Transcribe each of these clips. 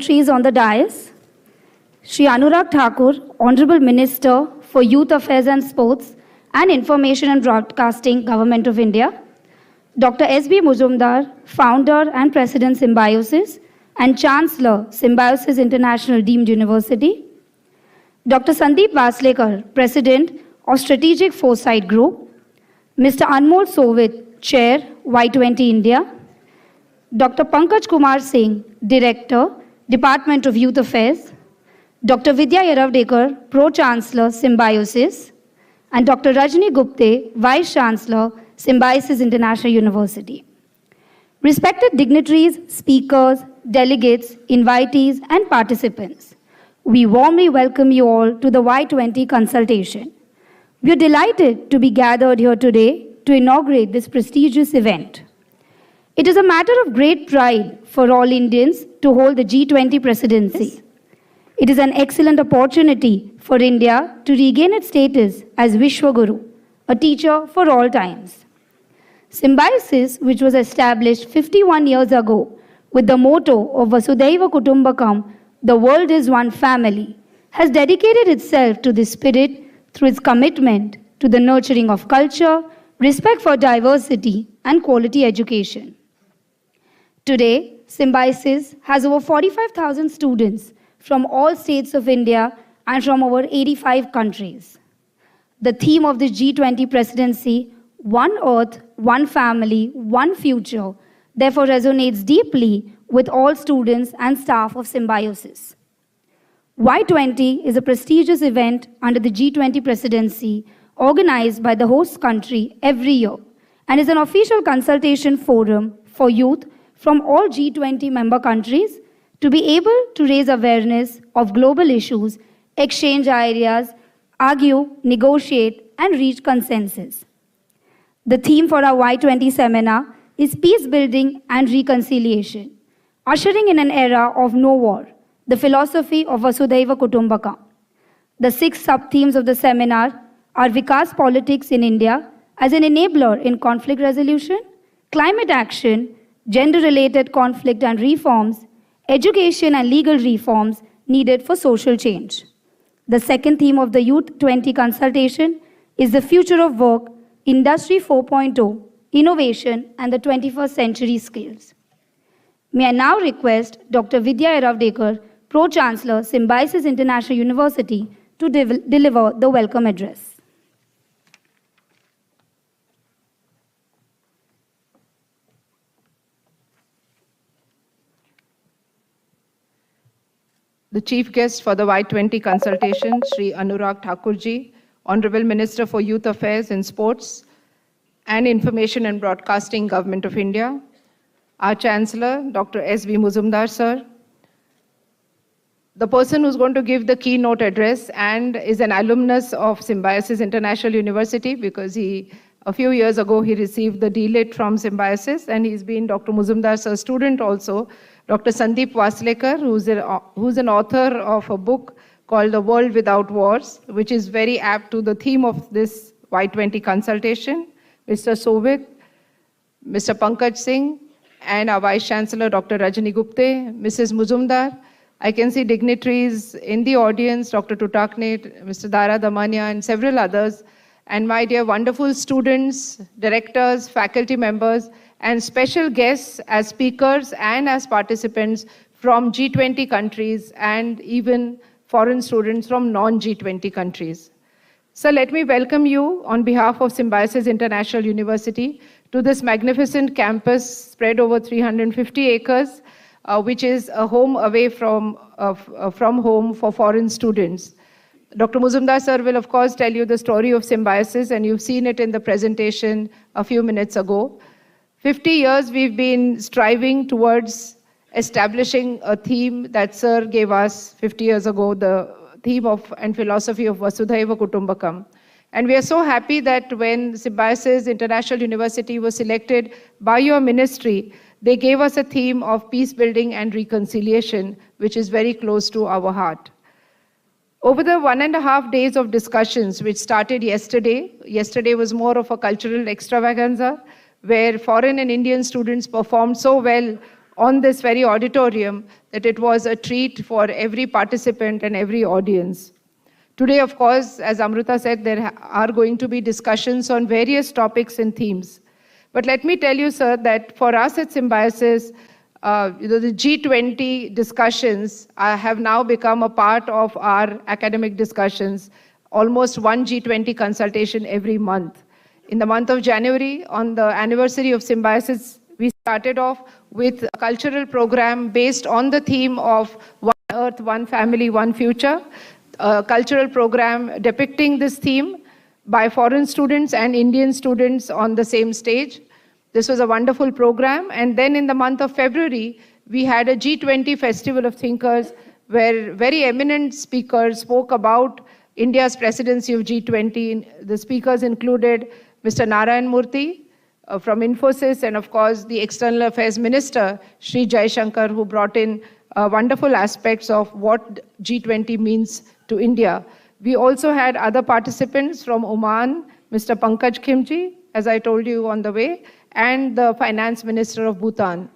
dignitaries on the dais, Shri Anurag Thakur, Honorable Minister for Youth Affairs and Sports and Information and Broadcasting, Government of India, Dr. S.B. Muzumdar, Founder and President, Symbiosis, and Chancellor, Symbiosis International Deemed University, Dr. Sandeep Vaslekar, President of Strategic Foresight Group, Mr. Anmol Sovit, Chair, Y20 India, Dr. Pankaj Kumar Singh, Director, Department of Youth Affairs, Dr. Vidya Yaravdekar, Pro-Chancellor, Symbiosis, and Dr. Rajni Gupte, Vice Chancellor, Symbiosis International University. Respected dignitaries, speakers, delegates, invitees, and participants, we warmly welcome you all to the Y20 consultation. We are delighted to be gathered here today to inaugurate this prestigious event. It is a matter of great pride for all Indians to hold the G20 presidency. It is an excellent opportunity for India to regain its status as Vishwaguru, a teacher for all times. Symbiosis, which was established 51 years ago with the motto of Vasudhaiva Kutumbakam, the world is one family, has dedicated itself to this spirit through its commitment to the nurturing of culture, respect for diversity, and quality education. Today, Symbiosis has over 45,000 students from all states of India and from over 85 countries. The theme of the G20 presidency, One Earth, One Family, One Future, therefore resonates deeply with all students and staff of Symbiosis. Y20 is a prestigious event under the G20 presidency organized by the host country every year and is an official consultation forum for youth from all G20 member countries to be able to raise awareness of global issues, exchange ideas, argue, negotiate, and reach consensus. The theme for our Y20 seminar is Peace Building and Reconciliation, ushering in an era of no war, the philosophy of Vasudhaiva Kutumbakam. The 6 sub-themes of the seminar are Vikas Politics in India as an enabler in conflict resolution, climate action, gender-related conflict and reforms, education and legal reforms needed for social change. The second theme of the Youth 20 consultation is the future of work, Industry 4.0, innovation, and the 21st century skills. May I now request Dr. Vidya Yaravdekar, Pro-Chancellor, Symbiosis International University, to deliver the welcome address. The chief guest for the Y20 consultation, Shri Anurag Thakur, Honorable Minister for Youth Affairs and Sports and Information and Broadcasting, Government of India, our Chancellor, Dr. S.B. Muzumdar, sir, the person who's going to give the keynote address and is an alumnus of Symbiosis International University because a few years ago, he received the D.Lit from Symbiosis, and he's been Dr. Muzumdar sir's student also, Dr. Sandeep Vaslekar, who's an author of a book called The World Without Wars, which is very apt to the theme of this Y20 consultation, Mr. Sovit, Mr. Pankaj Singh, and our Vice Chancellor, Dr. Rajni Gupte, Mrs. Muzumdar. I can see dignitaries in the audience, Dr. Tutakne, Mr. Dara Damania, and several others, and my dear wonderful students, directors, faculty members, and special guests as speakers and as participants from G20 countries and even foreign students from non-G20 countries. So let me welcome you on behalf of Symbiosis International University to this magnificent campus spread over 350 acres, which is a home away from home for foreign students. Dr. Muzumdar sir will of course tell you the story of Symbiosis, and you've seen it in the presentation a few minutes ago. 50 years we've been striving towards establishing a theme that sir gave us 50 years ago, the theme of and philosophy of Vasudhaiva Kutumbakam. And we are so happy that when Symbiosis International University was selected by your ministry, they gave us a theme of peace building and reconciliation, which is very close to our heart. Over the 1.5 days of discussions, which started yesterday was more of a cultural extravaganza, where foreign and Indian students performed so well on this very auditorium that it was a treat for every participant and every audience. Today, of course, as Amrita said, there are going to be discussions on various topics and themes. But let me tell you, sir, that for us at Symbiosis, the G20 discussions have now become a part of our academic discussions, almost one G20 consultation every month. In the month of January, on the anniversary of Symbiosis, we started off with a cultural program based on the theme of One Earth, One Family, One Future, a cultural program depicting this theme by foreign students and Indian students on the same stage. This was a wonderful program. And then in the month of February, we had a G20 Festival of Thinkers where very eminent speakers spoke about India's presidency of G20. The speakers included Mr. Narayan Murthy from Infosys, and of course the External Affairs Minister, Sri Jaishankar, who brought in wonderful aspects of what G20 means to India. We also had other participants from Oman, Mr. Pankaj Khimji, as I told you on the way, and the Finance Minister of Bhutan.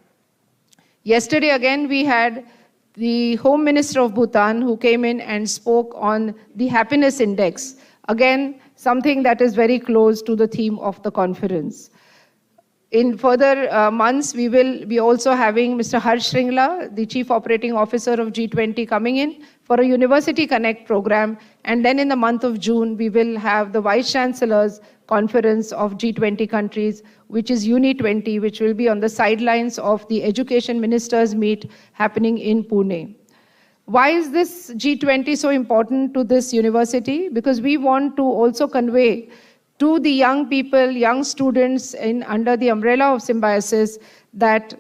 Yesterday again we had the Home Minister of Bhutan who came in and spoke on the Happiness Index. Again, something that is very close to the theme of the conference. In further months, we will be also having Mr. Harsh Shringla, the Chief Operating Officer of G20, coming in for a University Connect program. And then in the month of June, we will have the Vice Chancellor's Conference of G20 countries, which is Uni20, which will be on the sidelines of the Education Ministers' meet happening in Pune. Why is this G20 so important to this university? Because we want to also convey to the young people, young students under the umbrella of Symbiosis, that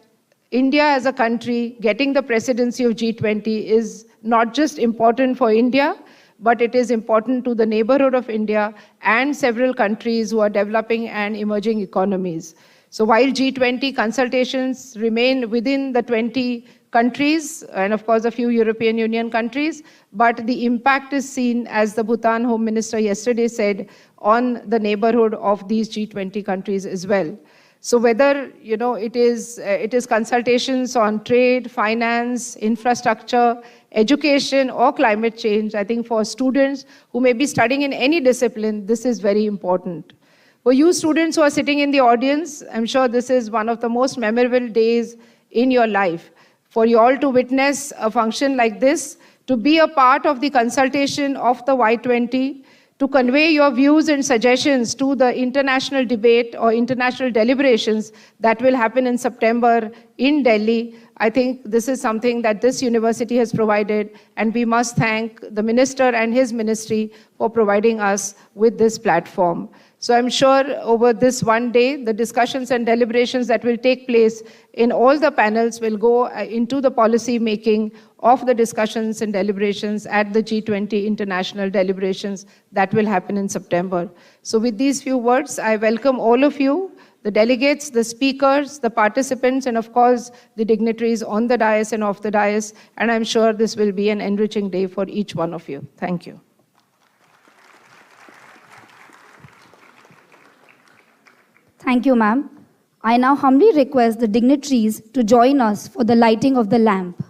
India as a country getting the presidency of G20 is not just important for India, but it is important to the neighborhood of India and several countries who are developing and emerging economies. So while G20 consultations remain within the 20 countries, and of course a few European Union countries, but the impact is seen, as the Bhutan Home Minister yesterday said, on the neighborhood of these G20 countries as well. So whether it is consultations on trade, finance, infrastructure, education, or climate change, I think for students who may be studying in any discipline, this is very important. For you students who are sitting in the audience, I'm sure this is one of the most memorable days in your life. For you all to witness a function like this, to be a part of the consultation of the Y20, to convey your views and suggestions to the international debate or international deliberations that will happen in September in Delhi. I think this is something that this university has provided, and we must thank the minister and his ministry for providing us with this platform. So I'm sure over this one day, the discussions and deliberations that will take place in all the panels will go into the policy making of the discussions and deliberations at the G20 international deliberations that will happen in September. So with these few words, I welcome all of you, the delegates, the speakers, the participants, and of course, the dignitaries on the dais and off the dais. And I'm sure this will be an enriching day for each one of you. Thank you. Thank you, ma'am. I now humbly request the dignitaries to join us for the lighting of the lamp.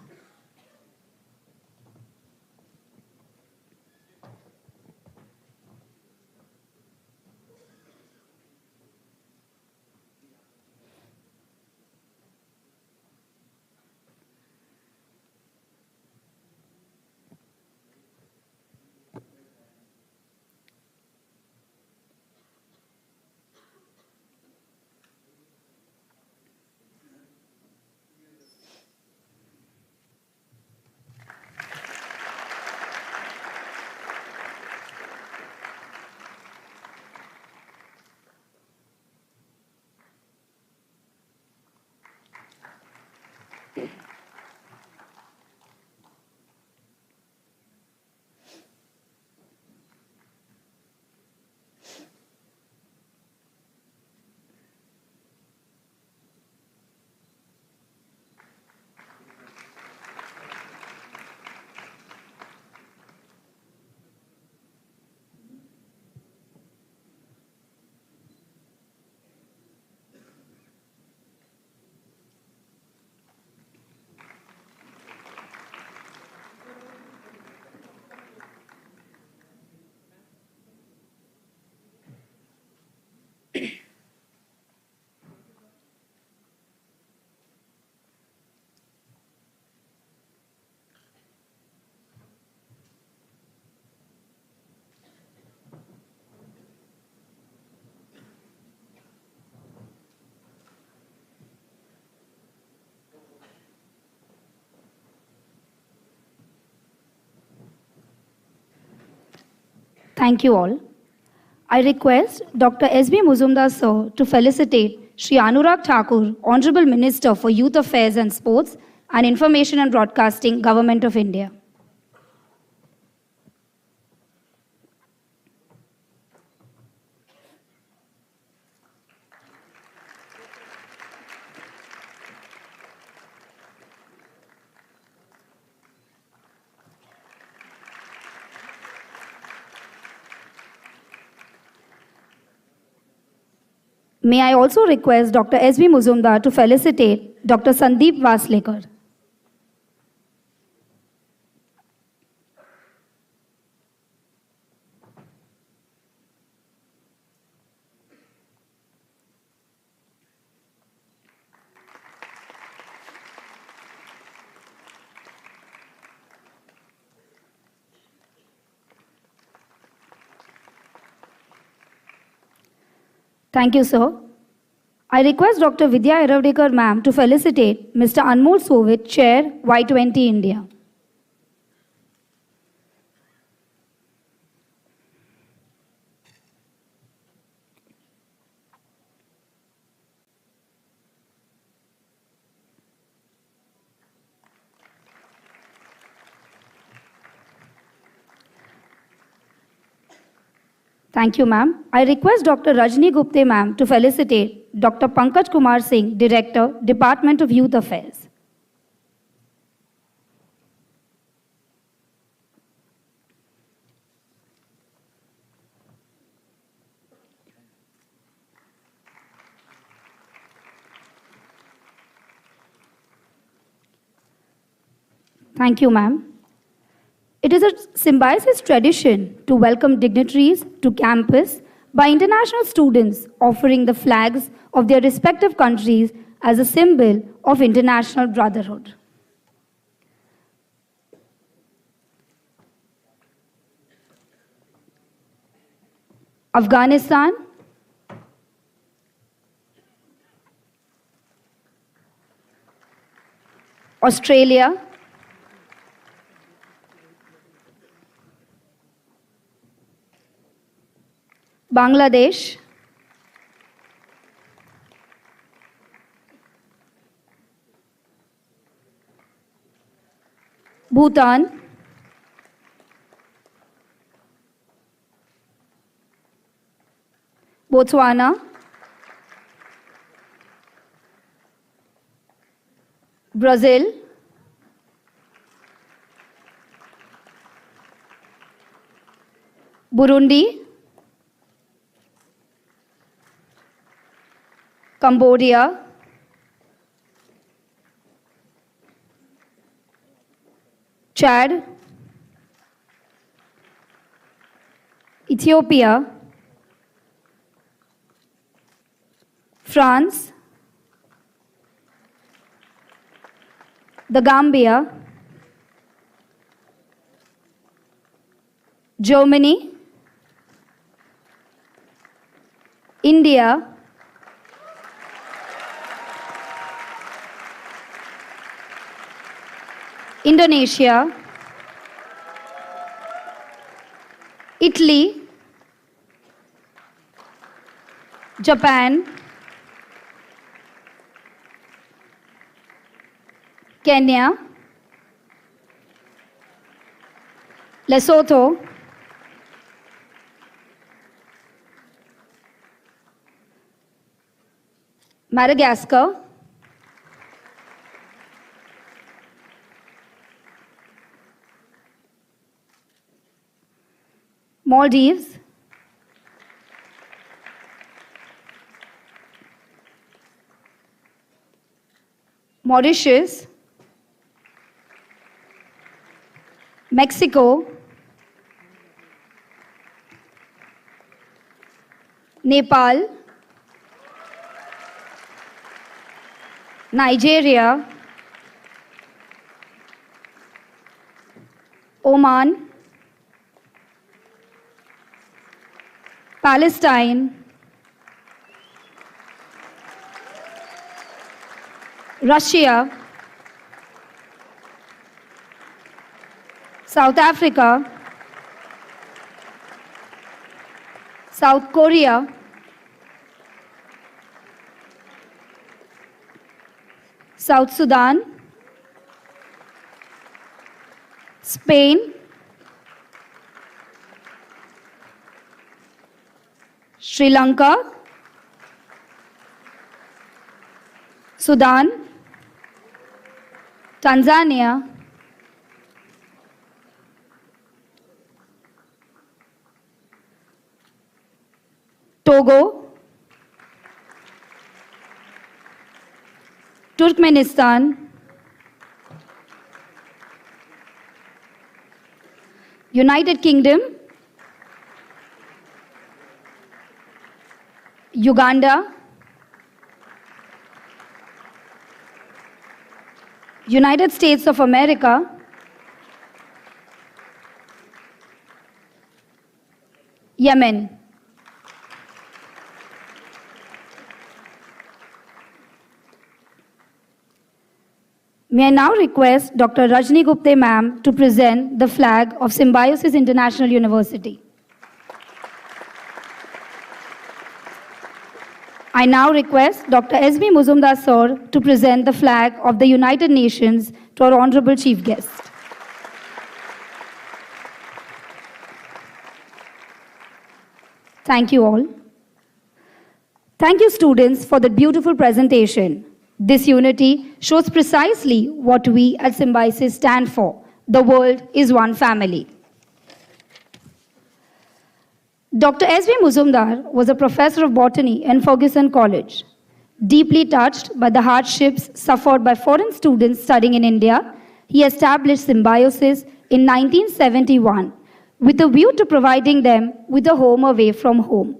Thank you all. I request Dr. S.B. Muzumdar sir to felicitate Shri Anurag Thakur, Honorable Minister for Youth Affairs and Sports and Information and Broadcasting, Government of India. May I also request Dr. S.B. Muzumdar to felicitate Dr. Sandeep Vaslekar. Thank you, sir. I request Dr. Vidya Eravdekar ma'am to felicitate Mr. Anmol Sovit, Chair, Y20 India. Thank you, ma'am. I request Dr. Rajni Gupte ma'am to felicitate Dr. Pankaj Kumar Singh, Director, Department of Youth Affairs. Thank you, ma'am. It is a symbiosis tradition to welcome dignitaries to campus by international students offering the flags of their respective countries as a symbol of international brotherhood. Afghanistan, Australia, Bangladesh, Bhutan, Botswana, Brazil, Burundi, Cambodia, Chad, Ethiopia, France, the Gambia, Germany, India, Indonesia, Italy, Japan, Kenya, Lesotho, Madagascar, Maldives, Mauritius, Mexico, Nepal, Nigeria, Oman, Palestine, Russia, South Africa, South Korea, South Sudan, Spain, Sri Lanka, Sudan, Tanzania, Togo, Turkmenistan, United Kingdom, Uganda, United States of America, Yemen. May I now request Dr. Rajni Gupte ma'am to present the flag of Symbiosis International University. I now request Dr. S.B. Muzumdar sir to present the flag of the United Nations to our honorable chief guest. Thank you all. Thank you students for that beautiful presentation. This unity shows precisely what we at Symbiosis stand for. The world is one family. Dr. S.B. Muzumdar was a professor of botany in Fergusson College. Deeply touched by the hardships suffered by foreign students studying in India, he established Symbiosis in 1971 with a view to providing them with a home away from home.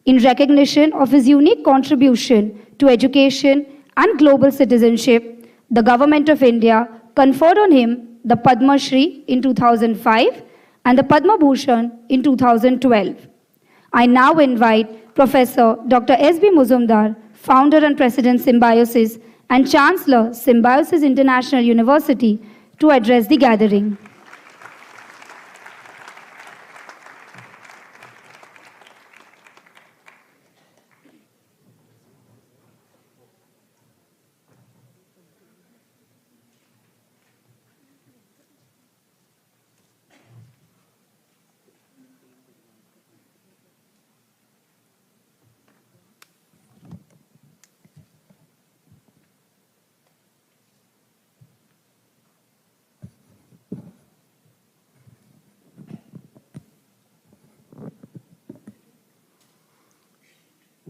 In recognition of his unique contribution to education and global citizenship, the Government of India conferred on him the Padma Shri in 2005 and the Padma Bhushan in 2012. I now invite Professor Dr. S.B. Muzumdar, founder and president Symbiosis and Chancellor Symbiosis International University, to address the gathering.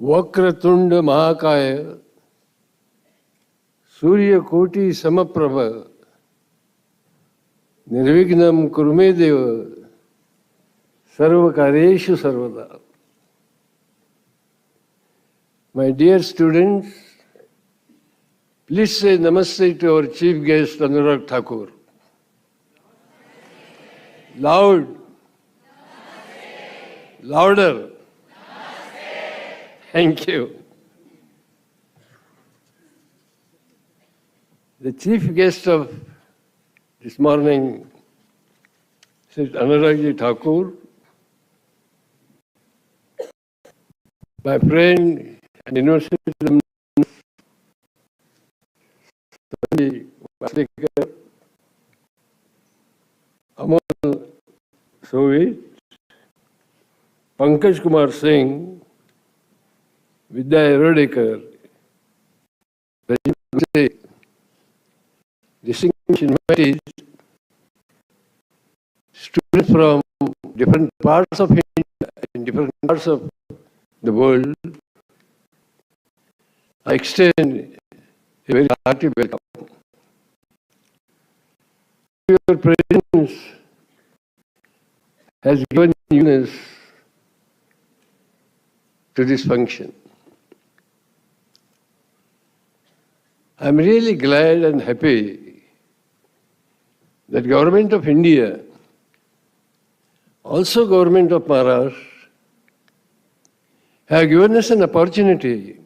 Vakratunda महाकाय सूर्यकोटि समप्रभ निर्विघ्नं कुरु मे देव सर्वकार्येषु सर्वदा. My dear students, please say namaste to our chief guest Anurag Thakur. Loud. Louder. Thank you. The chief guest of this morning is Anurag Thakur, my friend and university Amal Soviet, Pankaj Kumar Singh, Vidya Erodekar, distinguished invitees, students from different parts of India and different parts of the world, I extend a very hearty welcome. Your presence has given uniqueness to this function. I'm really glad and happy that Government of India, also Government of Maharashtra, have given us an opportunity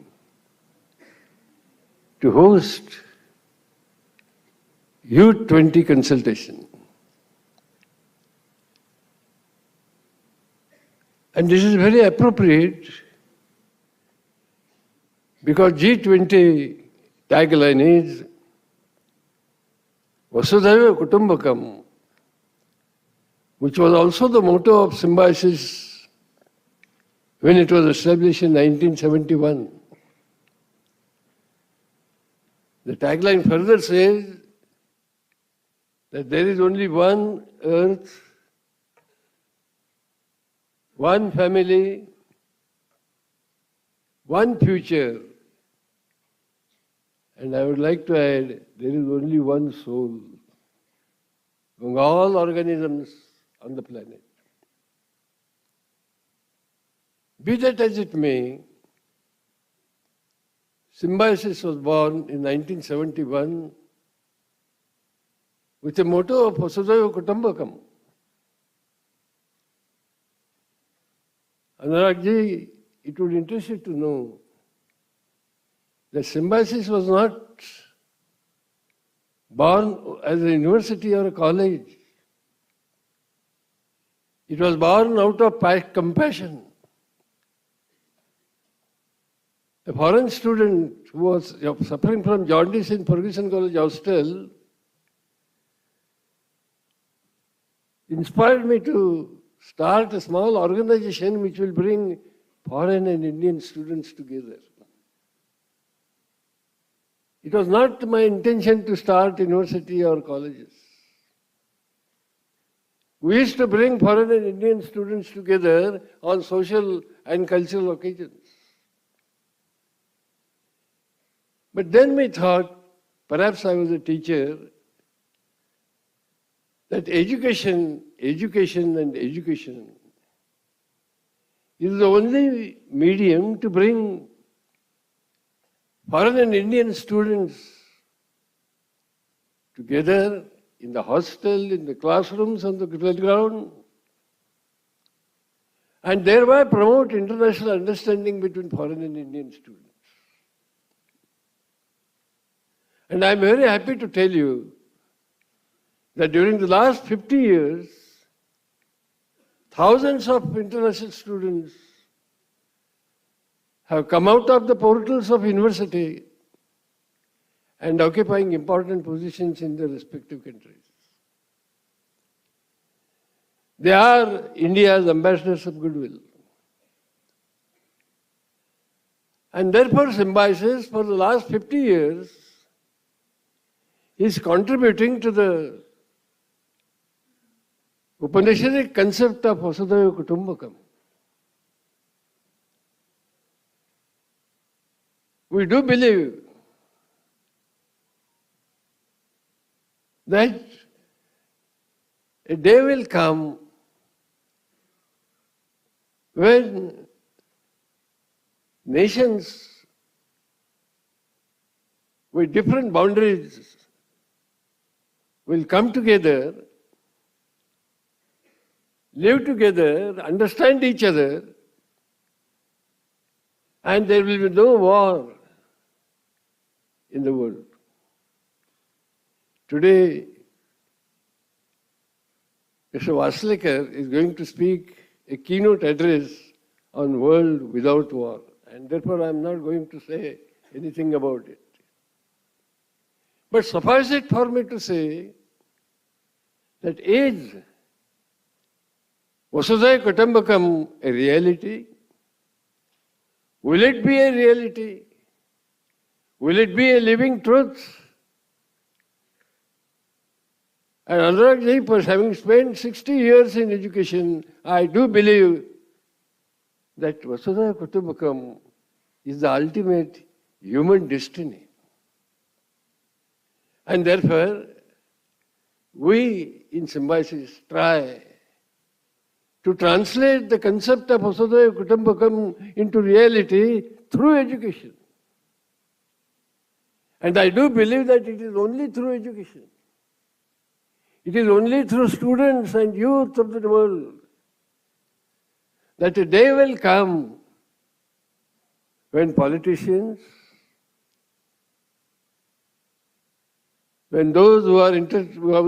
to host Youth 20 consultation. And this is very appropriate because G20 tagline is Vasudhaiva Kutumbakam, which was also the motto of Symbiosis when it was established in 1971. The tagline further says that there is only one earth, one family, one future. And I would like to add, there is only one soul among all organisms on the planet. Be that as it may, Symbiosis was born in 1971 with the motto of Vasudhaiva Kutumbakam. Anuragji, it would interest you to know that Symbiosis was not born as a university or a college. It was born out of compassion. A foreign student who was suffering from jaundice in Ferguson College Hostel inspired me to start a small organization which will bring foreign and Indian students together. It was not my intention to start university or colleges. We used to bring foreign and Indian students together on social and cultural occasions. But then we thought, perhaps I was a teacher, that education is the only medium to bring foreign and Indian students together in the hostel, in the classrooms, on the playground, and thereby promote international understanding between foreign and Indian students. And I'm very happy to tell you that during the last 50 years, thousands of international students have come out of the portals of university and occupying important positions in their respective countries. They are India's ambassadors of goodwill. And therefore, Symbiosis for the last 50 years is contributing to the Upanishadic concept of Vasudhaiva Kutumbakam. We do believe that a day will come when nations with different boundaries will come together, live together, understand each other, and there will be no war in the world. Today, Mr. Vaslekar is going to speak a keynote address on world without war, and therefore I am not going to say anything about it. But suffice it for me to say that is Vasudhaiva Kutumbakam a reality? Will it be a reality? Will it be a living truth? And Anuragji, for having spent 60 years in education, I do believe that Vasudhaiva Kutumbakam is the ultimate human destiny. And therefore, we in Symbiosis try to translate the concept of Vasudhaiva Kutumbakam into reality through education. And I do believe that it is only through education. It is only through students and youth of the world that a day will come when politicians, when those who are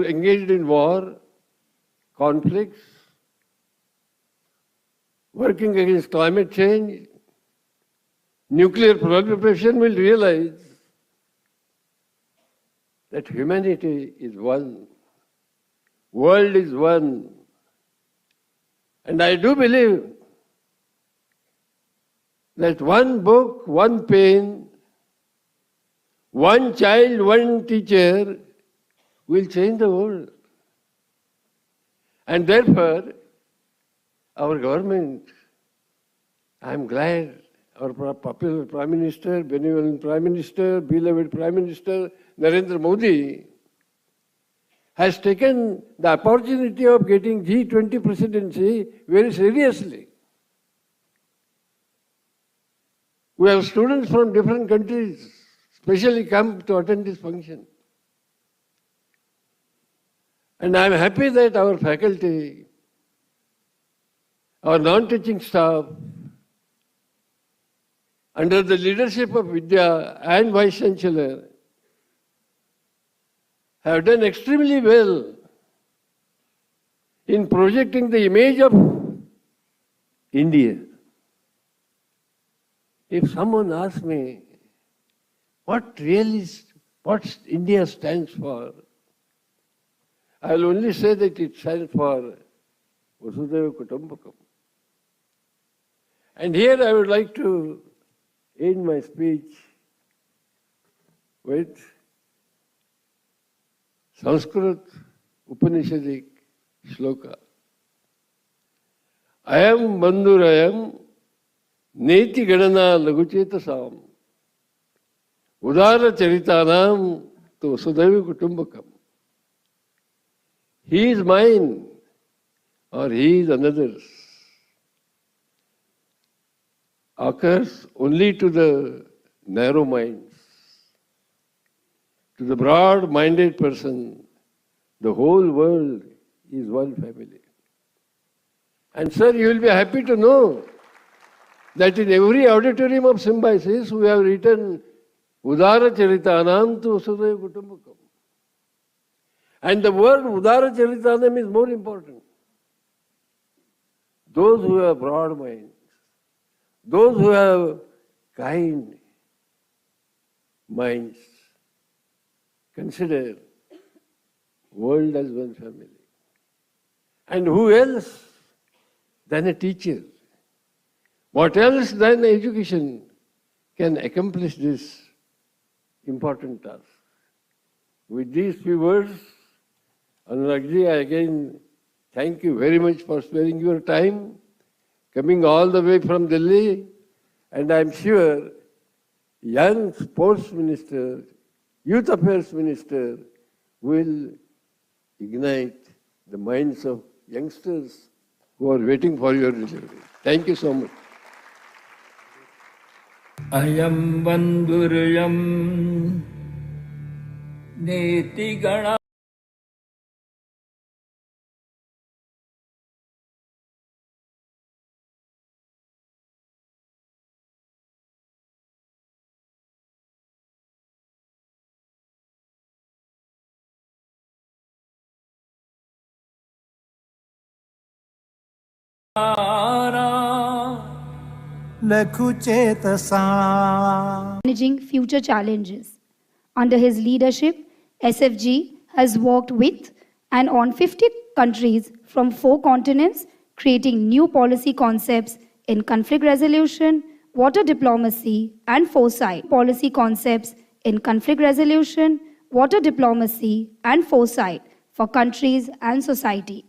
engaged in war, conflicts, working against climate change, nuclear proliferation will realize that humanity is one, world is one. And I do believe that one book, one pen, one child, one teacher will change the world. And therefore, our government, I am glad, our popular Prime Minister, benevolent Prime Minister, beloved Prime Minister, Narendra Modi, has taken the opportunity of getting G20 presidency very seriously. We have students from different countries specially come to attend this function. And I am happy that our faculty, our non-teaching staff, under the leadership of Vidya and Vice Chancellor, have done extremely well in projecting the image of India. If someone asks me what India stands for, I will only say that it stands for Vasudhaiva Kutumbakam. And here I would like to end my speech with Sanskrit Upanishadic shloka. Ayam bandhurayam neti gadana laguchetasam udara charitanam to Vasudhaiva Kutumbakam. He is mine or he is another's occurs only to the narrow minds. To the broad-minded person, the whole world is one family. And sir, you will be happy to know that in every auditorium of Symbiosis, we have written Udara Charitanam to Vasudhaiva Kutumbakam. And the word Udara Charitanam is more important. Those who have broad minds, those who have kind minds, consider world as one family. And who else than a teacher? What else than education can accomplish this important task? With these few words, Anuragji, I again thank you very much for sparing your time, coming all the way from Delhi, and I am sure young sports minister, youth affairs minister will ignite the minds of youngsters who are waiting for your delivery. Thank you so much. Ayam bandhuryam neti gana Managing future challenges. Under his leadership, SFG has worked with and on 50 countries from 4 continents, creating new policy concepts in conflict resolution, water diplomacy, and foresight. Policy concepts in conflict resolution, water diplomacy, and foresight for countries and society.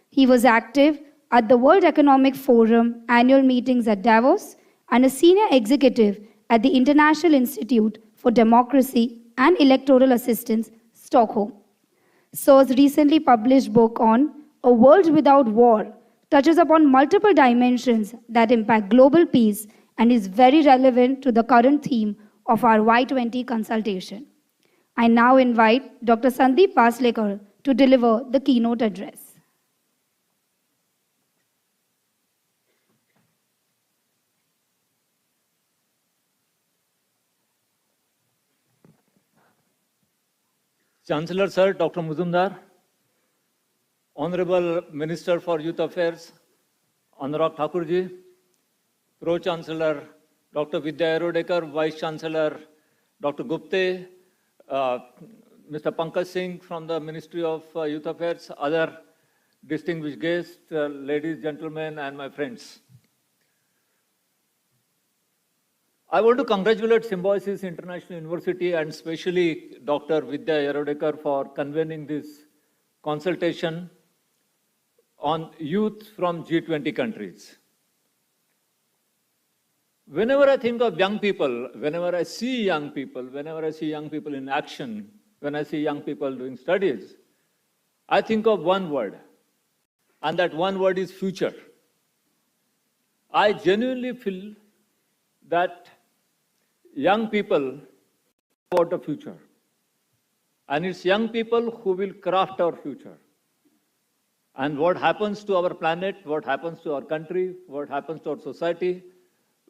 He was active at the World Economic Forum annual meetings at Davos and a senior executive at the International Institute for Democracy and Electoral Assistance, Stockholm. Sir's recently published book on A World Without War touches upon multiple dimensions that impact global peace and is very relevant to the current theme of our Y20 consultation. I now invite Dr. Sandeep Paslekar to deliver the keynote address. Chancellor Sir Dr. Muzumdar, Honorable Minister for Youth Affairs, Anurag Thakurji, Pro-Chancellor, Dr. Vidya Yarodekar, Vice-Chancellor, Dr. Gupte, Mr. Pankaj Singh from the Ministry of Youth Affairs, other distinguished guests, ladies, gentlemen, and my friends. I want to congratulate Symbiosis International University and especially Dr. Vidya Yarodekar for convening this consultation on youth from G20 countries. Whenever I think of young people, whenever I see young people, whenever I see young people in action, when I see young people doing studies, I think of one word, and that one word is future. I genuinely feel that young people about the future. And it's young people who will craft our future. And what happens to our planet, what happens to our country, what happens to our society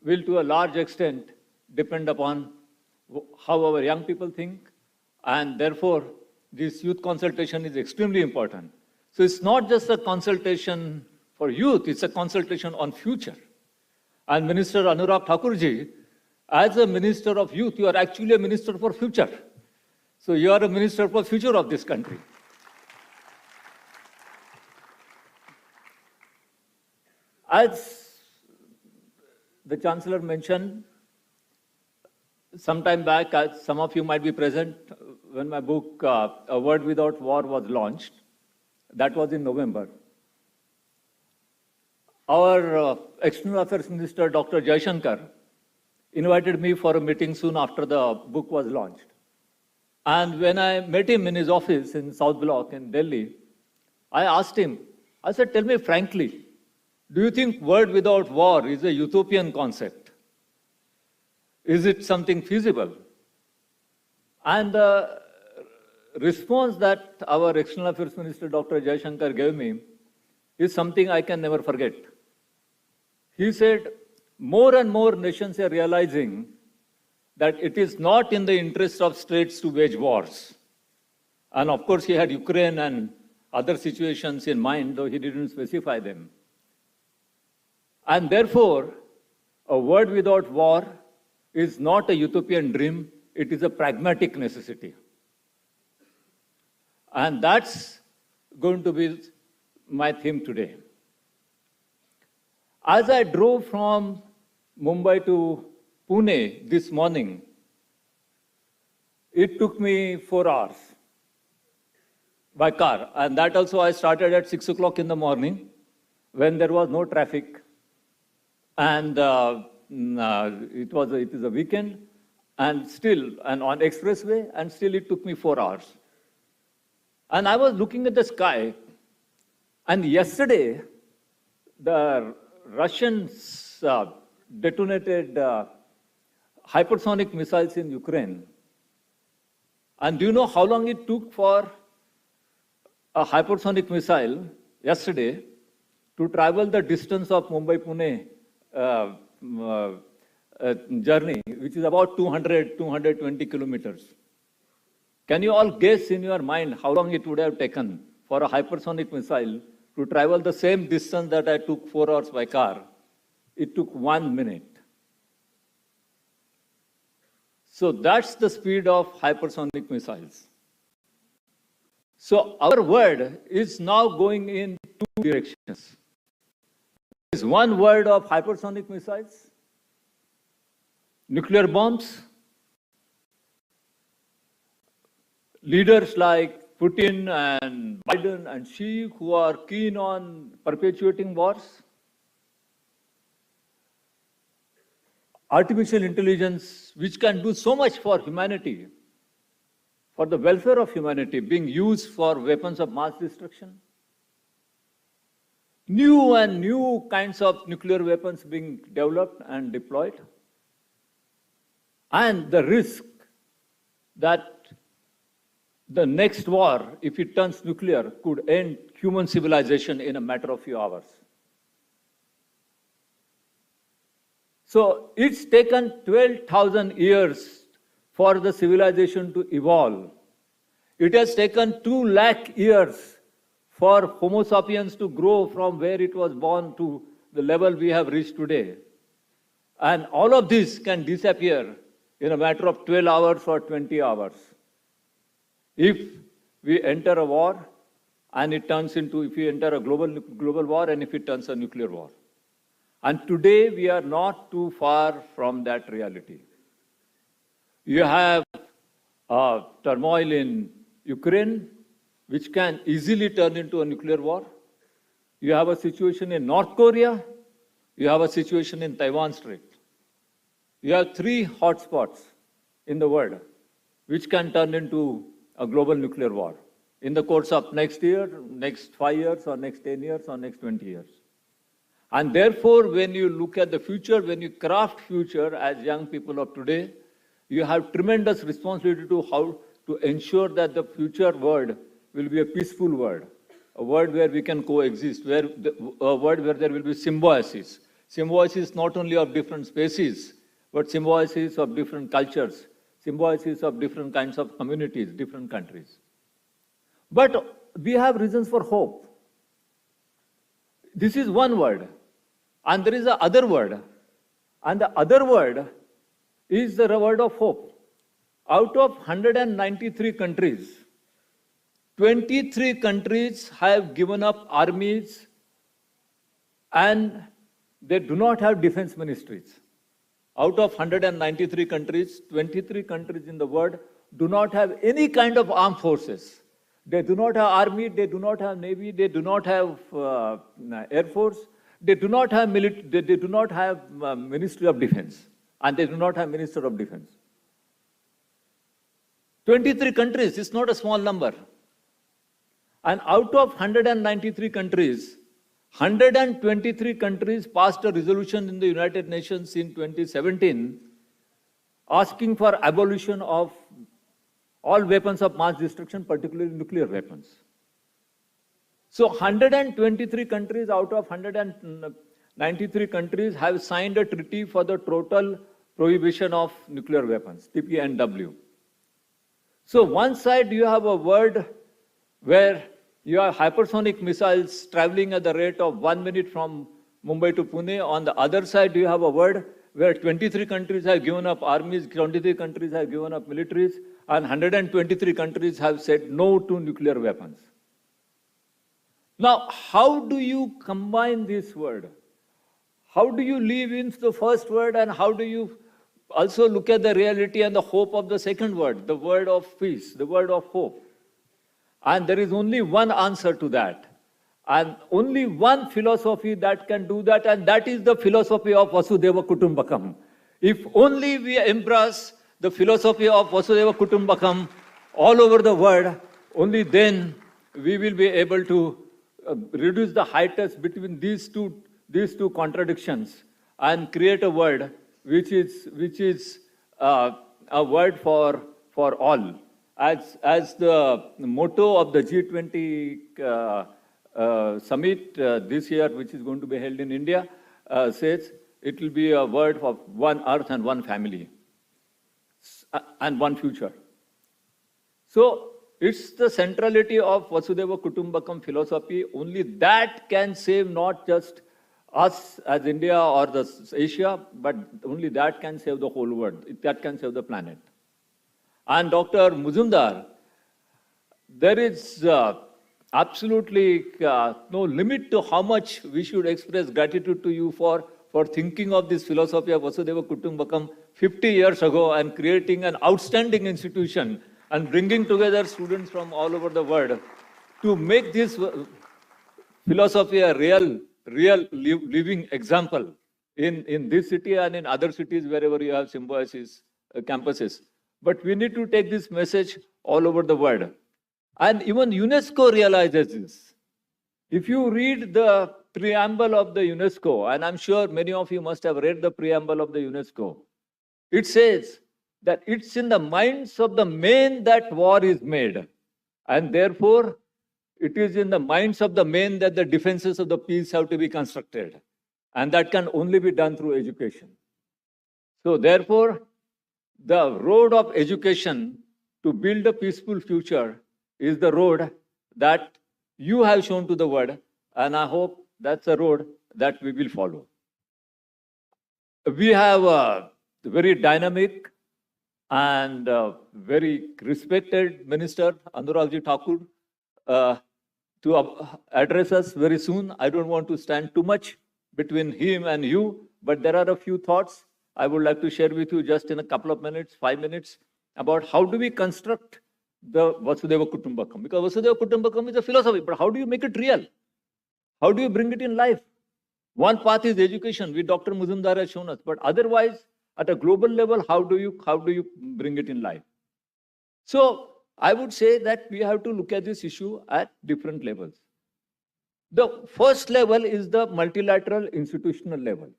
will to a large extent depend upon how our young people think. And therefore, this youth consultation is extremely important. So it's not just a consultation for youth, it's a consultation on future. And Minister Anurag Thakurji, as a Minister of Youth, you are actually a Minister for Future. So you are a Minister for Future of this country. As the Chancellor mentioned, some time back, as some of you might be present, when my book, A World Without War, was launched. That was in November. Our External Affairs Minister, Dr. Jaishankar, invited me for a meeting soon after the book was launched. And when I met him in his office in South Block in Delhi, I asked him, I said, tell me frankly, do you think world without war is a utopian concept? Is it something feasible? And the response that our External Affairs Minister, Dr. Jaishankar, gave me is something I can never forget. He said, more and more nations are realizing that it is not in the interest of states to wage wars. And of course, he had Ukraine and other situations in mind, though he didn't specify them. And therefore, a world without war is not a utopian dream, it is a pragmatic necessity. And that's going to be my theme today. As I drove from Mumbai to Pune this morning, it took me 4 hours by car. And that also I started at 6 o'clock in the morning when there was no traffic. And it is a weekend and on expressway, and still it took me 4 hours. And I was looking at the sky, and yesterday the Russians detonated hypersonic missiles in Ukraine. And do you know how long it took for a hypersonic missile yesterday to travel the distance of Mumbai-Pune journey, which is about 220 kilometers. Can you all guess in your mind how long it would have taken for a hypersonic missile to travel the same distance that I took 4 hours by car? It took 1 minute. So that's the speed of hypersonic missiles. So our world is now going in 2 directions. There is one world of hypersonic missiles, nuclear bombs. Leaders like Putin and Biden and Xi, who are keen on perpetuating wars. Artificial intelligence, which can do so much for humanity, for the welfare of humanity, being used for weapons of mass destruction. New and new kinds of nuclear weapons being developed and deployed. And the risk that the next war, if it turns nuclear, could end human civilization in a matter of few hours. So it's taken 12,000 years for the civilization to evolve. It has taken 2 lakh years for Homo sapiens to grow from where it was born to the level we have reached today. And all of this can disappear in a matter of 12 hours or 20 hours. If we enter a war and it turns into, if we enter a global war and if it turns a nuclear war. And today we are not too far from that reality. You have turmoil in Ukraine, which can easily turn into a nuclear war. You have a situation in North Korea. You have a situation in Taiwan Strait. You have 3 hotspots in the world, which can turn into a global nuclear war in the course of next year, next 5 years, or next 10 years, or next 20 years. And therefore, when you look at the future, when you craft future as young people of today, you have tremendous responsibility to how to ensure that the future world will be a peaceful world, a world where we can coexist, a world where there will be symbiosis. Symbiosis not only of different species, but symbiosis of different cultures, symbiosis of different kinds of communities, different countries. But we have reasons for hope. This is one word, and there is a other word, and the other word is the word of hope. Out of 193 countries, 23 countries have given up armies and they do not have defense ministries. Out of 193 countries, 23 countries in the world do not have any kind of armed forces. They do not have army, they do not have navy, they do not have air force, they do not have Ministry of Defense, and they do not have Minister of Defense. 23 countries is not a small number. And out of 193 countries, 123 countries passed a resolution in the United Nations in 2017 asking for abolition of all weapons of mass destruction, particularly nuclear weapons. So 123 countries out of 193 countries have signed a treaty for the total prohibition of nuclear weapons, TPNW. So one side you have a world where you have hypersonic missiles traveling at the rate of 1 minute from Mumbai to Pune. On the other side, you have a world where 23 countries have given up armies, 23 countries have given up militaries, and 123 countries have said no to nuclear weapons. Now, how do you combine this word? How do you live in the first word, and how do you also look at the reality and the hope of the second word, the word of peace, the word of hope? And there is only one answer to that, and only one philosophy that can do that, and that is the philosophy of Vasudhaiva Kutumbakam. If only we embrace the philosophy of Vasudhaiva Kutumbakam all over the world, only then we will be able to reduce the hiatus between these two contradictions and create a world which is a word for all. As the motto of the G20 summit this year, which is going to be held in India, says it will be a word of one earth and one family and one future. So it's the centrality of Vasudhaiva Kutumbakam philosophy. Only that can save not just us as India or Asia, but only that can save the whole world. That can save the planet. And Dr. Muzumdar, there is absolutely no limit to how much we should express gratitude to you for thinking of this philosophy of Vasudhaiva Kutumbakam 50 years ago and creating an outstanding institution and bringing together students from all over the world to make this philosophy a real living example in this city and in other cities wherever you have symbiosis campuses. But we need to take this message all over the world. And even UNESCO realizes this. If you read the preamble of the UNESCO, and I'm sure many of you must have read the preamble of the UNESCO, it says that it's in the minds of the men that war is made. And therefore, it is in the minds of the men that the defenses of the peace have to be constructed. And that can only be done through education. So therefore, the road of education to build a peaceful future is the road that you have shown to the world, and I hope that's a road that we will follow. We have a very dynamic and very respected Minister, Anurag Thakur, to address us very soon. I don't want to stand too much between him and you, but there are a few thoughts I would like to share with you just in a couple of minutes, 5 minutes, about how do we construct the Vasudhaiva Kutumbakam. Because Vasudhaiva Kutumbakam is a philosophy, but how do you make it real? How do you bring it in life? One path is education, which Dr. Muzumdar has shown us, but otherwise, at a global level, how do you bring it in life? So I would say that we have to look at this issue at different levels. The first level is the multilateral institutional level.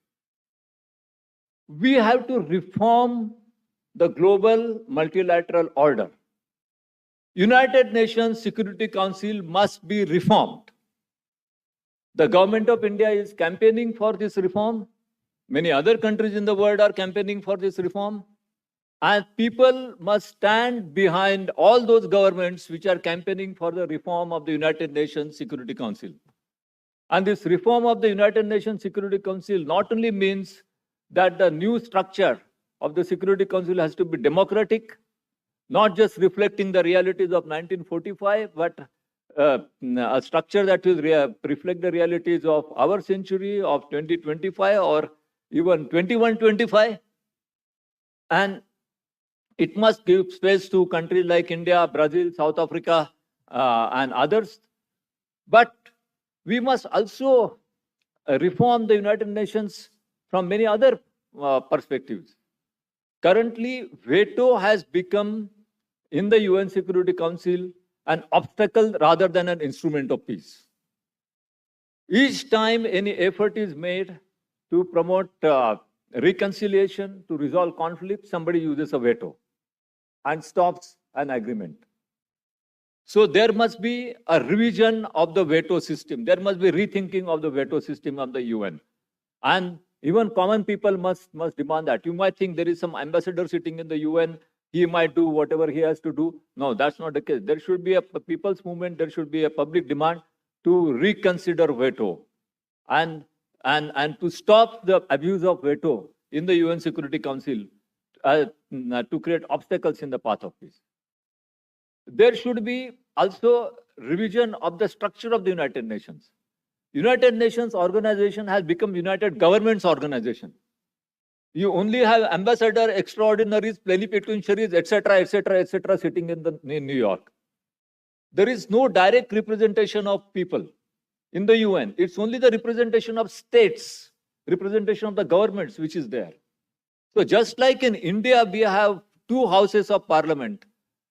We have to reform the global multilateral order. United Nations Security Council must be reformed. The government of India is campaigning for this reform. Many other countries in the world are campaigning for this reform. And people must stand behind all those governments which are campaigning for the reform of the United Nations Security Council. And this reform of the United Nations Security Council not only means that the new structure of the Security Council has to be democratic, not just reflecting the realities of 1945, but a structure that will reflect the realities of our century, of 2025, or even 2125. And it must give space to countries like India, Brazil, South Africa, and others. But we must also reform the United Nations from many other perspectives. Currently, veto has become, in the UN Security Council, an obstacle rather than an instrument of peace. Each time any effort is made to promote reconciliation, to resolve conflict, somebody uses a veto and stops an agreement. So there must be a revision of the veto system. There must be rethinking of the veto system of the UN. And even common people must demand that. You might think there is some ambassador sitting in the UN, he might do whatever he has to do. No, that's not the case. There should be a people's movement, there should be a public demand to reconsider veto and to stop the abuse of veto in the UN Security Council to create obstacles in the path of peace. There should be also revision of the structure of the United Nations. United Nations organization has become United Governments Organization. You only have ambassador, extraordinaries, plenipotentiaries, etc., sitting in New York. There is no direct representation of people in the UN. It's only the representation of states, representation of the governments which is there. So just like in India, we have two houses of parliament.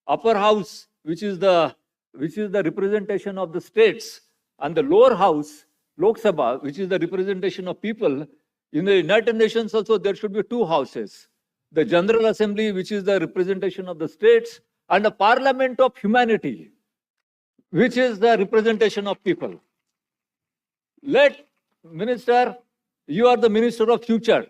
Upper house, which is the representation of the states, and the lower house, Lok Sabha, which is the representation of people. In the United Nations also, there should be two houses. The General Assembly, which is the representation of the states, and the Parliament of Humanity, which is the representation of people. Minister, you are the Minister of Future.